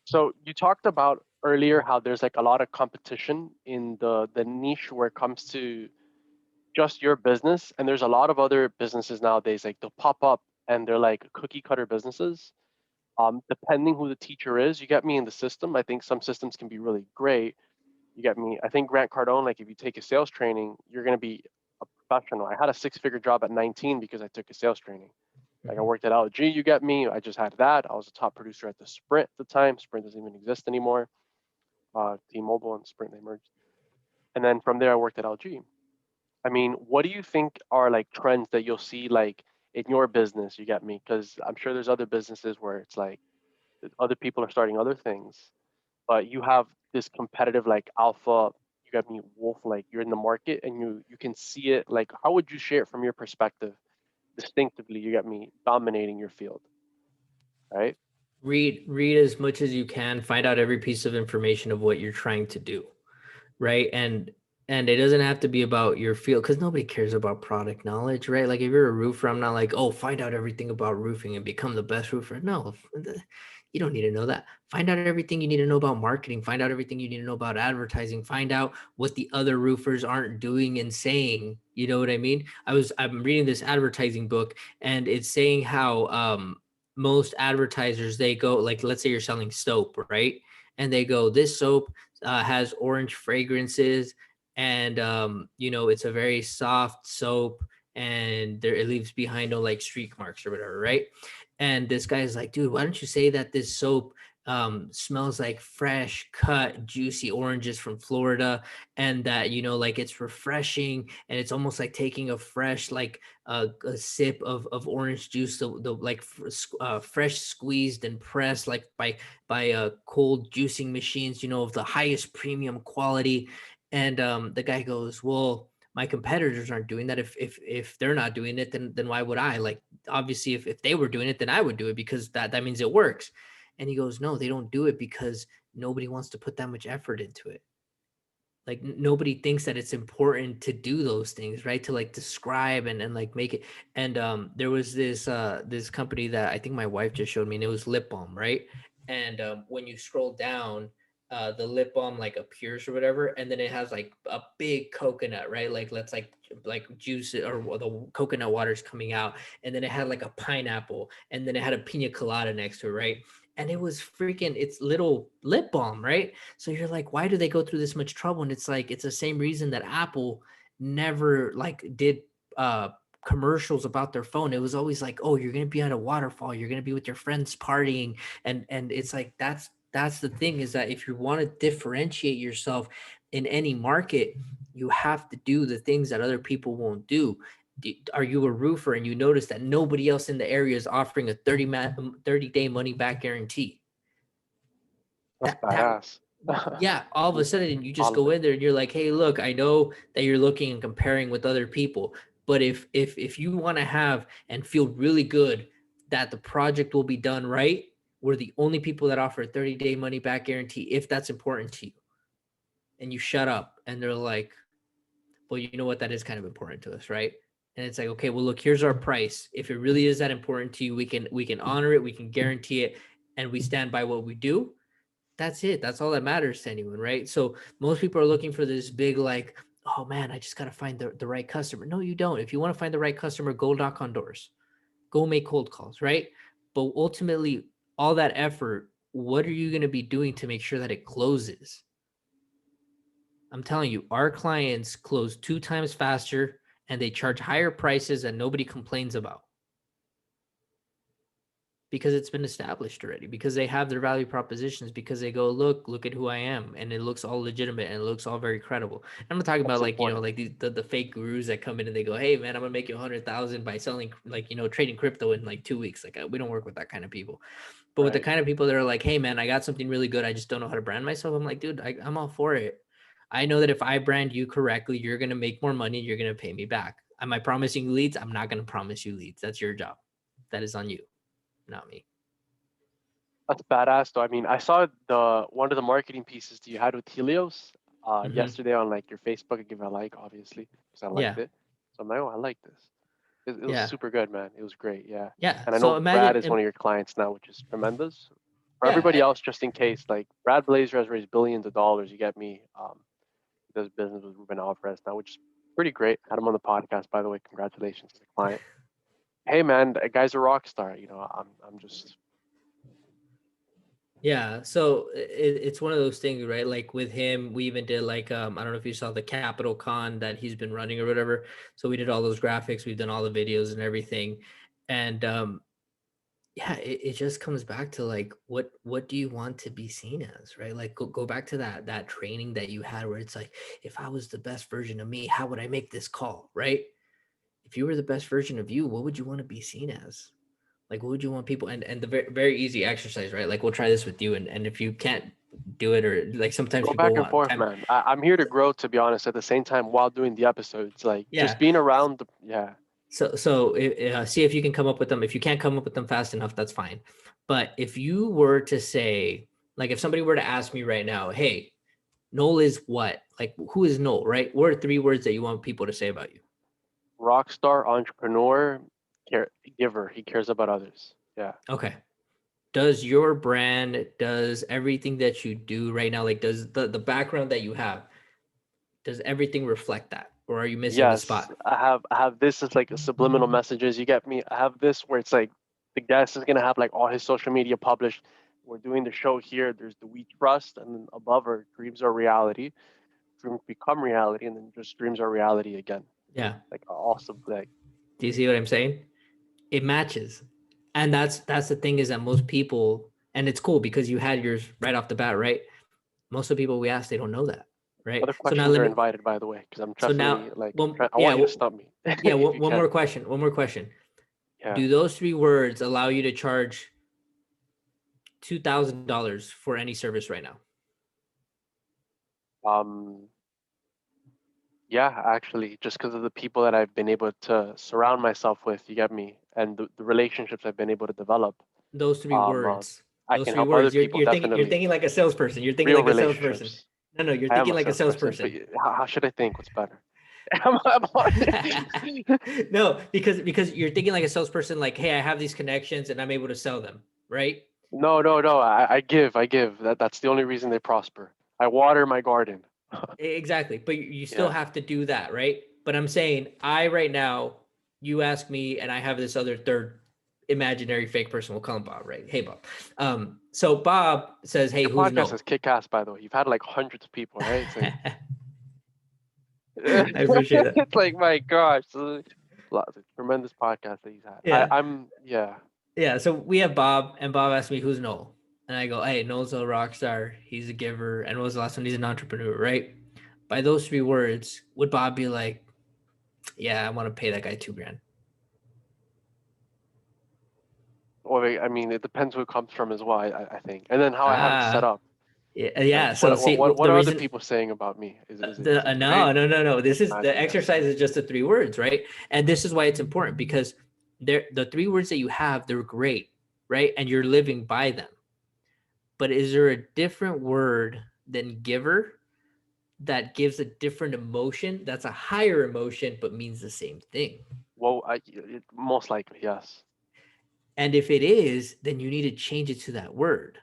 So you talked about earlier how there's like a lot of competition in the niche where it comes to just your business, and there's a lot of other businesses nowadays, like they'll pop up and they're like cookie cutter businesses. Depending who the teacher is, you get me, in the system. I think some systems can be really great. You get me. I think Grant Cardone, like if you take a sales training, you're gonna be a professional. I had a six-figure job at 19 because I took a sales training. Like I worked at LG, you get me. I just had that. I was a top producer at the Sprint at the time. Sprint doesn't even exist anymore. T-Mobile and Sprint, they merged. And then from there, I worked at LG. I mean, what do you think are like trends that you'll see like in your business? You get me? Because I'm sure there's other businesses where it's like other people are starting other things, but you have this competitive like alpha. You got me, wolf. Like you're in the market and you can see it. Like, how would you share it from your perspective, distinctively? You got me dominating your field, right? Read as much as you can, find out every piece of information of what you're trying to do, right? And it doesn't have to be about your field, because nobody cares about product knowledge, right? Like if you're a roofer, I'm not like, oh, find out everything about roofing and become the best roofer. No, you don't need to know that. Find out everything you need to know about marketing, find out everything you need to know about advertising, find out what the other roofers aren't doing and saying. You know what I mean? I'm reading this advertising book, and it's saying how most advertisers, they go, like, let's say you're selling soap, right? And they go, this soap has orange fragrances, and it's a very soft soap, and there, it leaves behind no like streak marks or whatever, right? And this guy's like, dude, why don't you say that this soap smells like fresh cut juicy oranges from Florida, and that, like, it's refreshing, and it's almost like taking a fresh, like a sip of orange juice, the like fresh squeezed and pressed, like by cold juicing machines, of the highest premium quality. And the guy goes, well, my competitors aren't doing that. If they're not doing it, then why would I? Like, obviously, if they were doing it, then I would do it, because that means it works. And he goes, no, they don't do it because nobody wants to put that much effort into it. Like nobody thinks that it's important to do those things, right? To like describe and like make it. And there was this company that I think my wife just showed me, and it was lip balm, right? And when you scroll down, the lip balm like appears or whatever, and then it has like a big coconut, right? Like, let's like juice or the coconut water's coming out, and then it had like a pineapple, and then it had a pina colada next to it, right? And it was freaking, it's little lip balm, right? So you're like, why do they go through this much trouble? And it's like, it's the same reason that Apple never like did uh commercials about their phone. It was always like, oh, you're gonna be on a waterfall, you're gonna be with your friends partying. And it's like, that's the thing, is that if you want to differentiate yourself in any market, you have to do the things that other people won't do. Are you a roofer and you notice that nobody else in the area is offering a 30-day money back guarantee? That's That badass. Yeah, all of a sudden you just All of go it. in there and you're like, hey, look, I know that you're looking and comparing with other people, but if you want to have and feel really good that the project will be done right, we're the only people that offer a 30-day money back guarantee, if that's important to you. And you shut up, and they're like, well, you know what, that is kind of important to us, right? And it's like, okay, well, look, here's our price. If it really is that important to you, we can honor it, we can guarantee it, and we stand by what we do. That's it. That's all that matters to anyone, right? So most people are looking for this big, like, oh man, I just got to find the right customer. No, you don't. If you want to find the right customer, go knock on doors, go make cold calls, right? But ultimately, all that effort, what are you going to be doing to make sure that it closes? I'm telling you, our clients close 2 times faster, and they charge higher prices that nobody complains about. because it's been established already, because they have their value propositions, because they go, look at who I am, and it looks all legitimate and it looks all very credible. I'm not talking That's about like, important. like the fake gurus that come in and they go, hey man, I'm gonna make you 100,000 by selling, like, trading crypto in like 2 weeks. Like, we don't work with that kind of people. But with the Right. kind of people that are like, hey man, I got something really good, I just don't know how to brand myself, I'm like, dude, I'm all for it. I know that if I brand you correctly, you're gonna make more money, you're gonna pay me back. Am I promising you leads? I'm not gonna promise you leads. That's your job. That is on you, not me. That's badass though. I mean, I saw the one of the marketing pieces that you had with Helios Hmm. yesterday on like your Facebook. I give it a like, obviously, because I liked Yeah. it. So I'm like, oh, I like this. It was Yeah. super good, man. It was great. Yeah. Yeah. And I So know Brad imagine, is one of your clients now, which is tremendous. For yeah, everybody else, just in case, like Brad Blazer has raised billions of dollars. You get me. He does business with Ruben Alvarez now, which is pretty great. Had him on the podcast, by the way. Congratulations to the client. Hey, man, that guy's a rock star. I'm just yeah. So it's one of those things, right? Like with him, we even did like, I don't know if you saw the Capital Con that he's been running or whatever. So we did all those graphics, we've done all the videos and everything. And yeah, it just comes back to like, what do you want to be seen as, right? Like, go back to that training that you had where it's like, if I was the best version of me, how would I make this call, right? If you were the best version of you, what would you want to be seen as? Like, what would you want people, and the very, very easy exercise, right? Like, we'll try this with you, and if you can't do it, or like sometimes go people back and want forth, 10. man. I'm here to grow, to be honest. At the same time, while doing the episodes, like just Yeah. being around the yeah. So see if you can come up with them. If you can't come up with them fast enough, that's fine. But if you were to say, like, if somebody were to ask me right now, hey, Noel is what? Like, who is Noel, right? What are 3 words that you want people to say about you? Rock star, entrepreneur, giver. He cares about others. Yeah. Okay. Does your brand, does everything that you do right now, like, does the background that you have, does everything reflect that? Or are you missing the Yes, spot? I have this as like a subliminal messages. You get me? I have this where it's like the guest is gonna have like all his social media published. We're doing the show here. There's the we trust, and then above are dreams are reality. Dreams become reality, and then just dreams are reality again. Yeah. Like awesome. Like Do you see what I'm saying? It matches. And that's the thing, is that most people, and it's cool because you had yours right off the bat, right? Most of the people we ask, they don't know that, right? other So now questions let are me, invited, by the way, because I'm so definitely now, like well, I yeah, want you to stump me yeah, if you one can. more question, one more question. Yeah. Do those 3 words allow you to charge $2,000 for any service right now? Um. Yeah, actually, just because of the people that I've been able to surround myself with, you get me, and the relationships I've been able to develop. Those three Um. Uh, words. I Those can three help other words. people You're definitely. thinking like a salesperson. You're thinking Real like a salesperson. relationships. No, you're I am thinking a like a salesperson, but salesperson. how should I think? What's better? I'm on- No, because you're thinking like a salesperson, like, hey, I have these connections and I'm able to sell them, right? No, no, no. I give. I give. That's the only reason they prosper. I water my garden. Exactly. But you still Yeah. have to do that, right? But I'm saying, I right now, you ask me, and I have this other third imaginary fake person. We'll call him Bob, right? Hey, Bob. So Bob says, hey, Your who's podcast no? is kick ass, by the way. You've had like hundreds of people, right? It's like I appreciate that. it's like my gosh, tremendous podcast that he's had. Yeah. I'm yeah. Yeah. So we have Bob, and Bob asked me, who's Noel? And I go, hey, Noel's a rock star. He's a giver. And what was the last one? He's an entrepreneur, right? By those 3 words, would Bob be like, yeah, I want to pay that guy 2 grand? Well, I mean, it depends who it comes from as well. I think, and then how I have it set Ah, up. yeah. Like, Yeah. So see, what the are other reason, people saying about me? Is it the great? no. This is, the Imagine, yeah. exercise is just the 3 words, right? And this is why it's important, because the 3 words that you have, they're great, right? And you're living by them. But is there a different word than giver that gives a different emotion? That's a higher emotion, but means the same thing. Well, most likely yes. And if it is, then you need to change it to that word.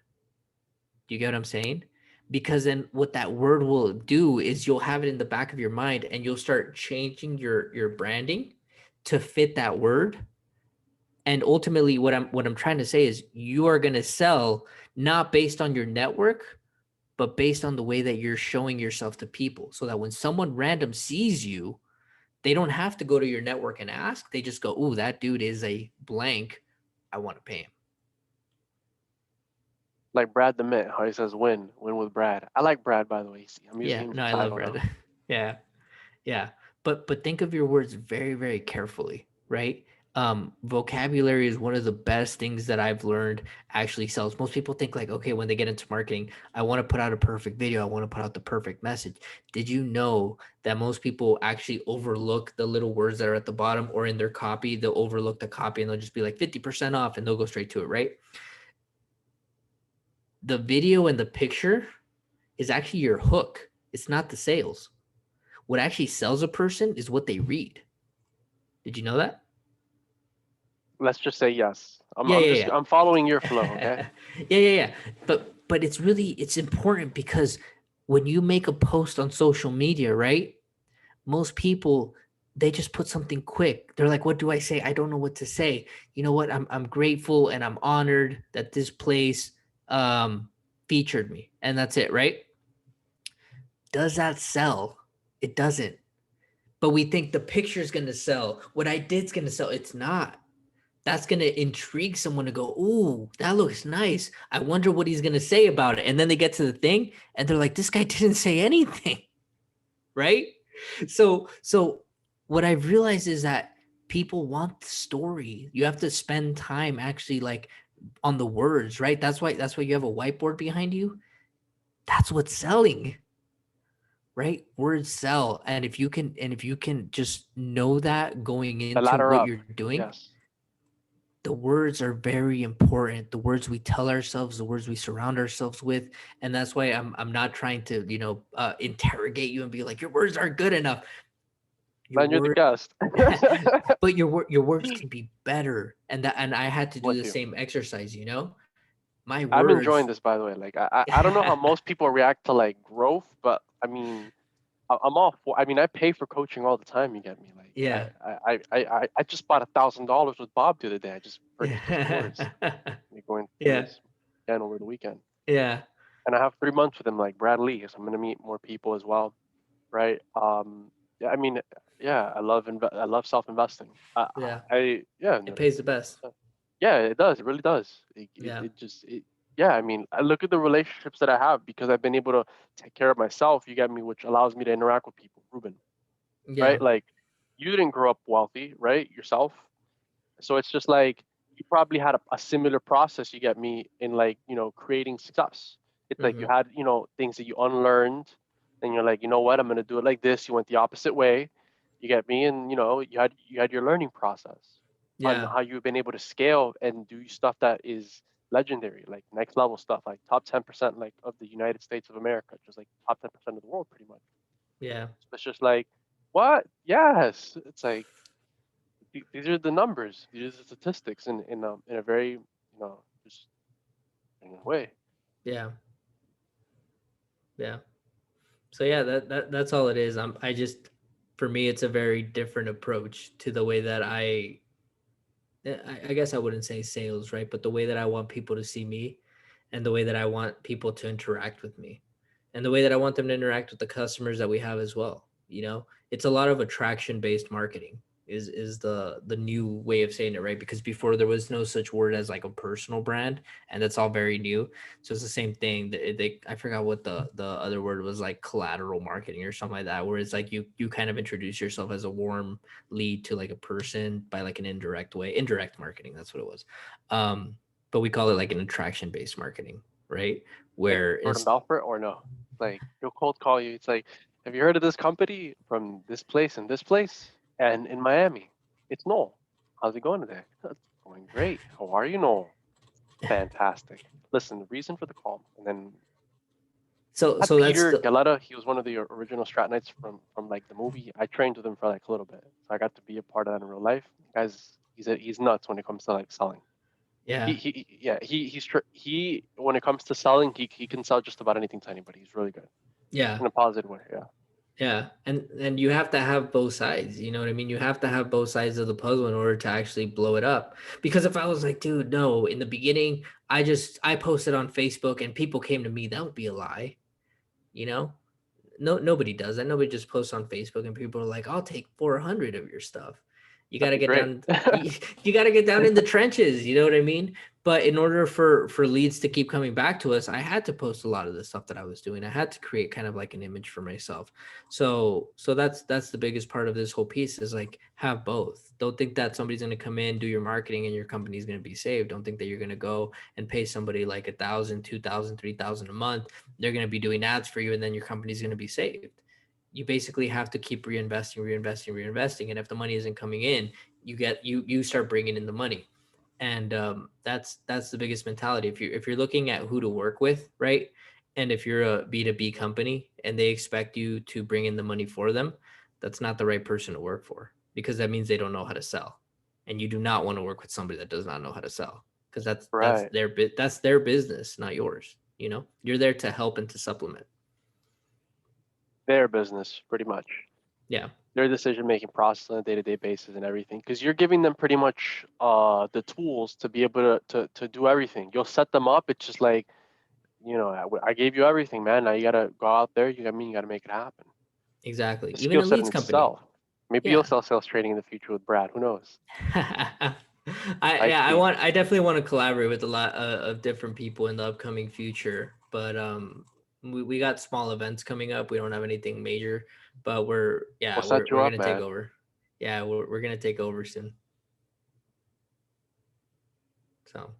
Do you get what I'm saying? Because then what that word will do is you'll have it in the back of your mind, and you'll start changing your branding to fit that word. And ultimately, what I'm trying to say is, you are going to sell not based on your network, but based on the way that you're showing yourself to people, so that when someone random sees you, they don't have to go to your network and ask. They just go, "Ooh, that dude is a blank. I want to pay him." Like Brad the Mint, how he says win with Brad. I like Brad, by the way. I'm using Yeah, him as no, a I love title now. Red. Yeah, yeah. But think of your words very, very carefully, right? Vocabulary is one of the best things that I've learned actually sells. Most people think like, okay, when they get into marketing, I want to put out a perfect video, I want to put out the perfect message. Did you know that most people actually overlook the little words that are at the bottom or in their copy? They'll overlook the copy and they'll just be like 50% off and they'll go straight to it, right? The video and the picture is actually your hook. It's not the sales. What actually sells a person is what they read. Did you know that? Let's just say yes. Yeah, yeah, I'm following your flow, okay? yeah. Yeah. But it's important because when you make a post on social media, right? Most people they just put something quick. They're like, "What do I say? I don't know what to say." You know what? I'm grateful and I'm honored that this place featured me, and that's it, right? Does that sell? It doesn't. But we think the picture is going to sell. What I did's going to sell. It's not. That's going to intrigue someone to go, "Ooh, that looks nice. I wonder what he's going to say about it." And then they get to the thing and they're like, "This guy didn't say anything." Right? So what I've realized is that people want the story. You have to spend time actually like on the words, right? That's why you have a whiteboard behind you. That's what's selling, right? Words sell. And if you can just know that going The into ladder what up. you're doing, Yes. the words are very important. The words we tell ourselves, the words we surround ourselves with. And that's why I'm not trying to, interrogate you and be like, your words aren't good enough. Your Then you're the word guest. but your words can be better. And I had to do With the you. same exercise, My I'm enjoying words. this, by the way. Like I don't know how most people react to like growth, but I mean, I'm all for. I mean, I pay for coaching all the time. You get me? Like Yeah. I just bought $1,000 with Bob the other day. I just purchased his course. Yeah. We're going through Yeah. this again over the weekend, Yeah. and I have 3 months with him, like Brad Lee. So I'm gonna meet more people as well, right? Yeah. I mean, yeah. I love self investing. Yeah. Yeah. It pays the best. Yeah, it does. It really does. Yeah. Yeah, I mean, I look at the relationships that I have because I've been able to take care of myself, you get me, which allows me to interact with people, Ruben, Yeah. right? Like, you didn't grow up wealthy, right? Yourself. So it's just like, you probably had a similar process, you get me, in like, creating success. It's like you Hmm. had, things that you unlearned, and you're like, you know what, I'm going to do it like this. You went the opposite way, you get me? And, you had your learning process on Yeah. how you've been able to scale and do stuff that is legendary, like next level stuff, like top 10% like of the United States of America, just like top 10% of the world, pretty much. Yeah. So it's just like, what? Yes. It's like, these are the numbers, these are the statistics in a very, just in a way. Yeah. Yeah. So yeah, that's all it is. I just for me it's a very different approach to the way that I guess I wouldn't say sales, right? But the way that I want people to see me and the way that I want people to interact with me and the way that I want them to interact with the customers that we have as well. It's a lot of attraction based marketing is the new way of saying it, right? Because before there was no such word as like a personal brand, and that's all very new. So it's the same thing. I forgot what the other word was, like collateral marketing or something like that, where it's like you kind of introduce yourself as a warm lead to like a person by like an indirect way, indirect marketing. That's what it was. But we call it like an attraction based marketing, right? Like Where Jordan it's Belfort or no? Like he'll cold call you. It's like, have you heard of this company from this place and this place and in Miami? It's Noel. How's it going today? It's going great. How are you, Noel? Fantastic. Listen, the reason for the call, and then so had so that's Peter the Galetta. He was one of the original Strat Knights from like the movie. I trained with him for like a little bit, so I got to be a part of that in real life. Guys, he's nuts when it comes to like selling. yeah. He when it comes to selling, he can sell just about anything to anybody. He's really good Yeah. in a positive way. Yeah. Yeah, and you have to have both sides, you know what I mean? You have to have both sides of the puzzle in order to actually blow it up. Because if I was like, dude, no, in the beginning, I posted on Facebook and people came to me, that would be a lie, you know? No, nobody does that. Nobody just posts on Facebook and people are like, I'll take 400 of your stuff. You got That'd to be get great. down, you got to get down in the trenches, you know what I mean? But in order for leads to keep coming back to us, I had to post a lot of the stuff that I was doing. I had to create kind of like an image for myself. So that's the biggest part of this whole piece is like have both. Don't think that somebody's going to come in, do your marketing, and your company's going to be saved. Don't think that you're going to go and pay somebody like 1,000, 2,000, 3,000 a month. They're going to be doing ads for you, and then your company's going to be saved. You basically have to keep reinvesting, and if the money isn't coming in, you start bringing in the money. And that's the biggest mentality. If you're looking at who to work with, right, and if you're a B2B company and they expect you to bring in the money for them, that's not the right person to work for, because that means they don't know how to sell, and you do not want to work with somebody that does not know how to sell, because Right. that's their business, not yours. You're there to help and to supplement. Their business, pretty much. Yeah, Their decision-making process on a day-to-day basis and everything. Because you're giving them pretty much the tools to be able to do everything. You'll set them up. It's just like, I gave you everything, man. Now you got to go out there. You got to make it happen. exactly. The Even skill a set in leads company. itself. Maybe you'll Yeah. sell sales training in the future with Brad. Who knows? Might be. I definitely want to collaborate with a lot of different people in the upcoming future, but we got small events coming up. We don't have anything major, but we're We'll yeah, set you we're up, gonna take man. over. Yeah, we're gonna take over soon. So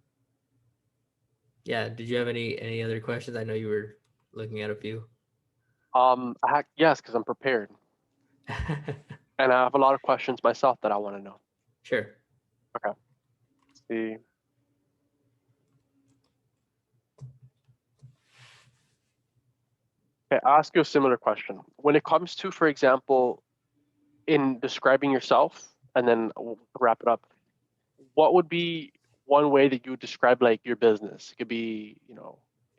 yeah, did you have any other questions? I know you were looking at a few. Yes, because I'm prepared, and I have a lot of questions myself that I want to know. Sure. Okay. Let's see. Okay, I'll ask you a similar question. When it comes to, for example, in describing yourself, and then we'll wrap it up, what would be one way that you would describe like your business? It could be,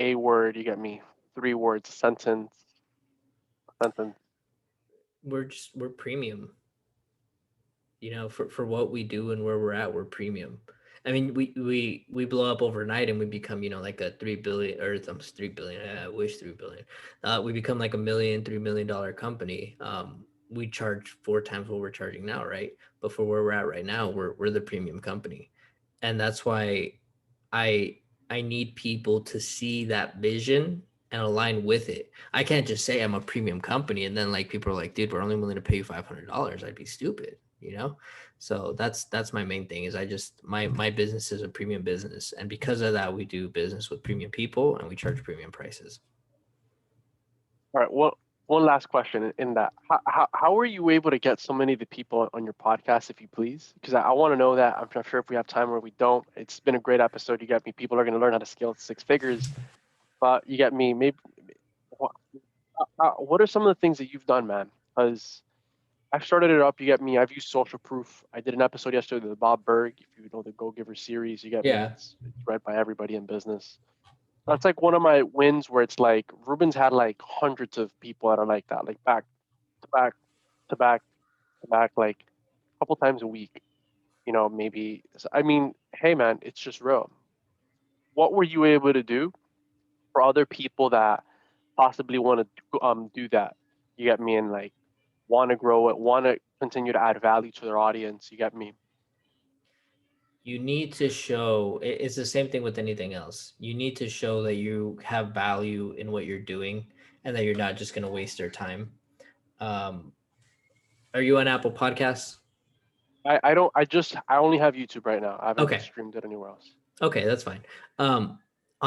a word, you get me, 3 words, a sentence. We're premium. For what we do and where we're at, we're premium. I mean, we blow up overnight and we become, like a 3 billion, or almost 3 billion. I wish 3 billion. We become like $1 million, $3 million company. We charge 4 times what we're charging now, right? But for where we're at right now, we're the premium company, and that's why I I need people to see that vision and align with it. I can't just say I'm a premium company and then like people are like, dude, we're only willing to pay you $500. I'd be stupid. So that's my main thing is my business is a premium business, and because of that, we do business with premium people and we charge premium prices. All right. Well, one last question in that. How were you able to get so many of the people on your podcast, if you please? Because I want to know that. I'm not sure if we have time or we don't. It's been a great episode. You got me. People are going to learn how to scale to 6 figures. But you get me. Maybe what are some of the things that you've done, man? Because I've started it up. You get me. I've used social proof. I did an episode yesterday with Bob Berg. If you know the Go Giver series, you get me. Yeah. It's read by everybody in business. That's like one of my wins where it's like Ruben's had like hundreds of people that are like that, like back to back to back to back, like a couple times a week. Maybe. I mean, hey, man, it's just real. What were you able to do for other people that possibly want to do that? You get me, and like want to grow it, want to continue to add value to their audience. You get me. You need to show it's the same thing with anything else. You need to show that you have value in what you're doing and that you're not just going to waste their time. Um, are you on Apple Podcasts? I don't. I only have YouTube right now. I haven't Okay. streamed it anywhere else. Okay, that's fine. On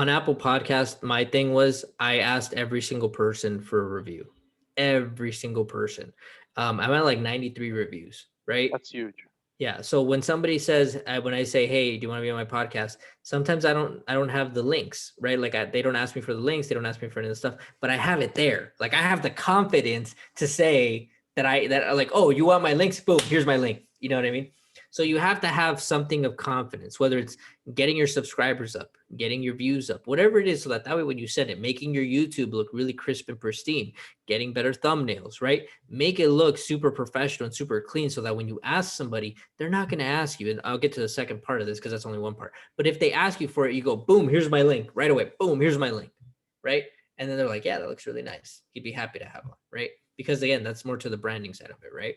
Apple Podcast, my thing was I asked every single person for a review. Every single person. I'm at like 93 reviews, right? That's huge. Yeah. So when somebody says, when I say, "Hey, do you want to be on my podcast?" Sometimes I don't have the links, right? Like they don't ask me for the links, they don't ask me for any of the stuff, but I have it there. Like I have the confidence to say that like, oh, you want my links? Boom, here's my link. You know what I mean? So you have to have something of confidence, whether it's getting your subscribers up, getting your views up, whatever it is, so that way when you send it, making your YouTube look really crisp and pristine, getting better thumbnails, right? Make it look super professional and super clean so that when you ask somebody, they're not going to ask you. And I'll get to the second part of this because that's only one part. But if they ask you for it, you go, boom, here's my link right away. Boom, here's my link, right? And then they're like, yeah, that looks really nice. You'd be happy to have one, right? Because again, that's more to the branding side of it, right?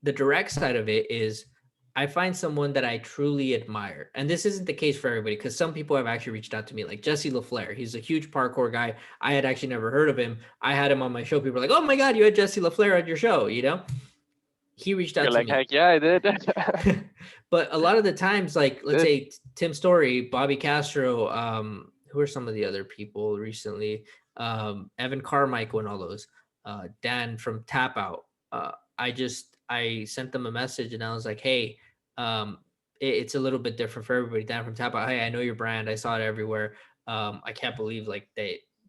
The direct side of it is I find someone that I truly admire. And this isn't the case for everybody because some people have actually reached out to me, like Jesse LaFleur. He's a huge parkour guy. I had actually never heard of him. I had him on my show. People were like, oh my God, you had Jesse LaFleur on your show, you know? He reached You're out to like, me. heck yeah, I did. But a lot of the times, like let's Did. say Tim Story, Bobby Castro, who are some of the other people recently? Evan Carmichael and all those, Dan from Tap Out. I sent them a message and I was like, hey, it's a little bit different for everybody. Dan from Tap Out, hey, I know your brand. I saw it everywhere. I can't believe like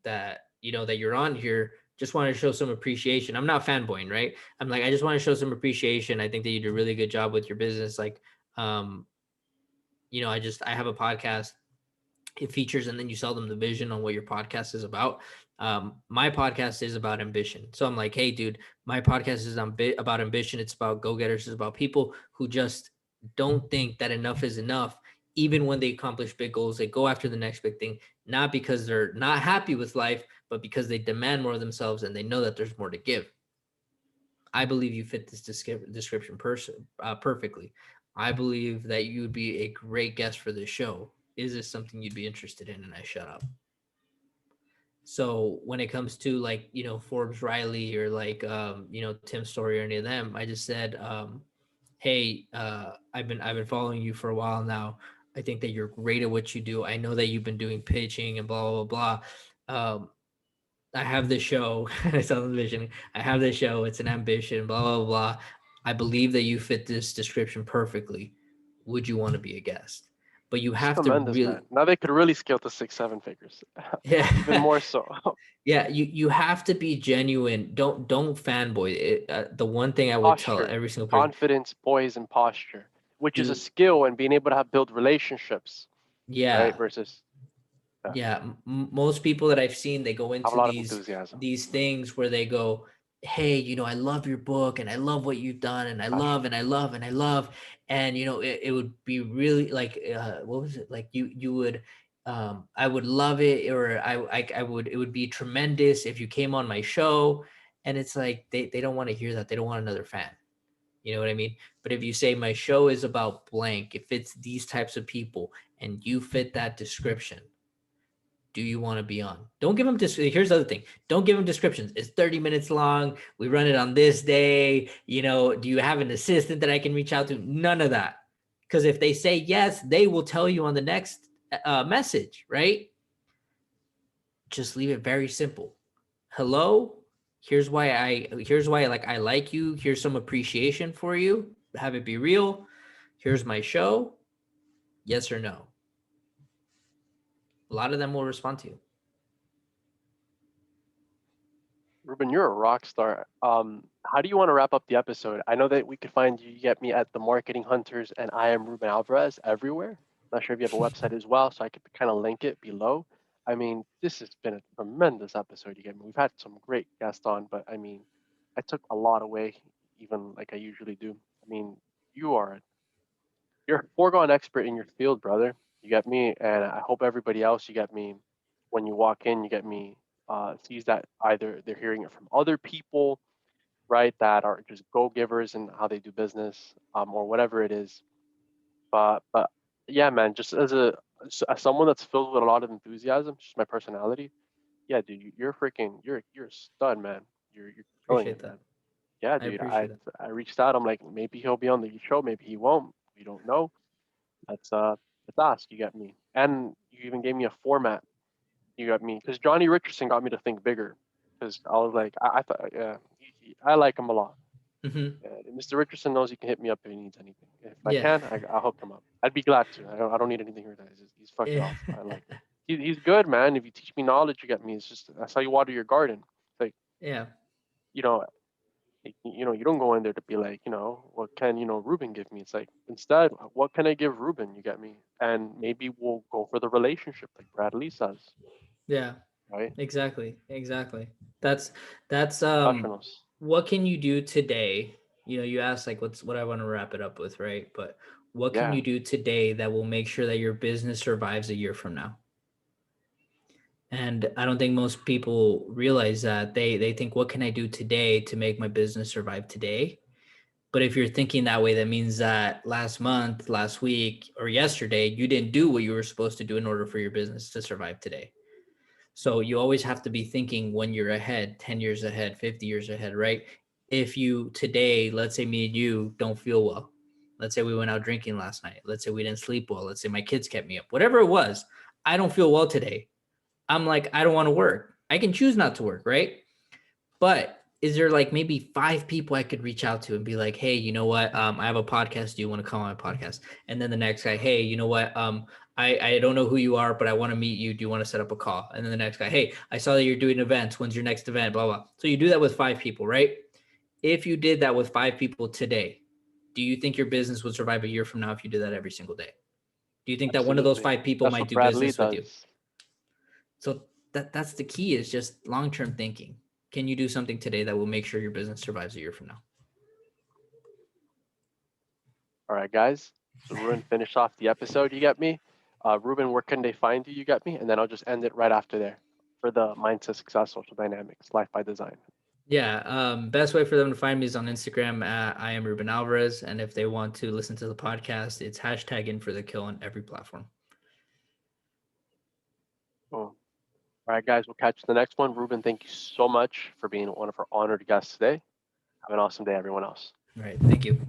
that you know that you're on here. Just wanted to show some appreciation. I'm not fanboying, right? I'm like, I just want to show some appreciation. I think that you did a really good job with your business. Like, um, I have a podcast. It features, and then you sell them the vision on what your podcast is about. My podcast is about ambition. So I'm like, hey, dude, my podcast is about ambition. It's about go-getters. It's about people who just don't think that enough is enough. Even when they accomplish big goals, they go after the next big thing, not because they're not happy with life, but because they demand more of themselves and they know that there's more to give. I believe you fit this description perfectly. I believe that you would be a great guest for this show. Is this something you'd be interested in? And I shut up. So when it comes to like, Forbes Riley or like, Tim Story or any of them, I just said, hey, I've been following you for a while now. I think that you're great at what you do. I know that you've been doing pitching and blah, blah, blah. I have this show. I saw the vision. I have this show. It's an ambition, blah, blah, blah. I believe that you fit this description perfectly. Would you want to be a guest? But you It's have to tremendous, really, man. Now they could really scale to 6, 7 figures, even yeah, more so. yeah. You have to be genuine. Don't fanboy. The one thing I would tell Posture, every single person, confidence, poise, and posture, which is a dude. skill and being able to have build relationships, right? Yeah, Versus yeah, most people that I've seen, they go have a into lot of these enthusiasm. these things where they go, hey, I love your book and I love what you've done and I Passion. love and I love and I love, and it would be really like, what was it like, you would, I would love it, or I would, it would be tremendous if you came on my show. And it's like they don't want to hear that. They don't want another fan. You know what I mean? But if you say my show is about blank, it fits these types of people and you fit that description, do you want to be on? Don't give them here's the other thing. Don't give them descriptions. It's 30 minutes long. We run it on this day. Do you have an assistant that I can reach out to? None of that. Because if they say yes, they will tell you on the next message, right? Just leave it very simple. Hello, here's why like I like you. Here's some appreciation for you. Have it be real. Here's my show. Yes or no. A lot of them will respond to you. Ruben, you're a rock star. How do you want to wrap up the episode? I know that we could find you. You get me at the Marketing Hunters, and I am Ruben Alvarez everywhere. Not sure if you have a website as well, so I could kind of link it below. I mean, this has been a tremendous episode. You get me. We've had some great guests on, but I mean, I took a lot away, even like I usually do. I mean, you are you're a foregone expert in your field, brother. You get me, and I hope everybody else, you get me, when you walk in, you get me, sees that either they're hearing it from other people, right, that are just go givers in how they do business, or whatever it is. But yeah, man, just as someone that's filled with a lot of enthusiasm, just my personality. Yeah, dude, you're freaking, you're a stud, man. You're killing Appreciate it, that. man. Yeah, I dude. appreciate it. I reached out. I'm like, maybe he'll be on the show, maybe he won't. We don't know. Let's ask. You got me. And you even gave me a format. You got me because Johnny Richardson got me to think bigger. Because I was like, I thought, yeah, I like him a lot. Hmm. Mr. Richardson knows he can hit me up if he needs anything. If I Yeah. can, I'll hook him up. I'd be glad to. I don't need anything right now. He's fucking Yeah. awesome. I like him. He's good, man. If you teach me knowledge, you got me. It's just that's how you water your garden. It's like, Yeah. you know, you don't go in there to be like, what can, Ruben give me? It's like, instead, what can I give Ruben? You get me? And maybe we'll go for the relationship like Bradley says, Yeah. right? Exactly. Exactly. That's Professionals. what can you do today? You asked like what I want to wrap it up with, right? But what can Yeah. you do today that will make sure that your business survives a year from now? And I don't think most people realize that. They think, what can I do today to make my business survive today? But if you're thinking that way, that means that last month, last week, or yesterday, you didn't do what you were supposed to do in order for your business to survive today. So you always have to be thinking when you're ahead, 10 years ahead, 50 years ahead, right? If you today, let's say me and you don't feel well. Let's say we went out drinking last night. Let's say we didn't sleep well. Let's say my kids kept me up. Whatever it was, I don't feel well today. I'm like, I don't want to work. I can choose not to work, right? But is there like maybe 5 people I could reach out to and be like, hey, you know what? I have a podcast. Do you want to come on my podcast? And then the next guy, hey, you know what? I don't know who you are, but I want to meet you. Do you want to set up a call? And then the next guy, hey, I saw that you're doing events. When's your next event? Blah, blah. So you do that with 5 people, right? If you did that with 5 people today, do you think your business would survive a year from now if you did that every single day? Do you think that one of those Absolutely. 5 people That's might what do Brad Lee business with you? does. So that's the key, is just long-term thinking. Can you do something today that will make sure your business survives a year from now? All right, guys. So Ruben, finish off the episode. You get me? Ruben, where can they find you? You get me? And then I'll just end it right after there for the Mindset Success Social Dynamics Life by Design. Yeah, best way for them to find me is on Instagram at I am Ruben Alvarez. And if they want to listen to the podcast, it's hashtag in for the kill on every platform. Boom. All right, guys. We'll catch you the next one. Ruben, thank you so much for being one of our honored guests today. Have an awesome day, everyone else. All right. Thank you.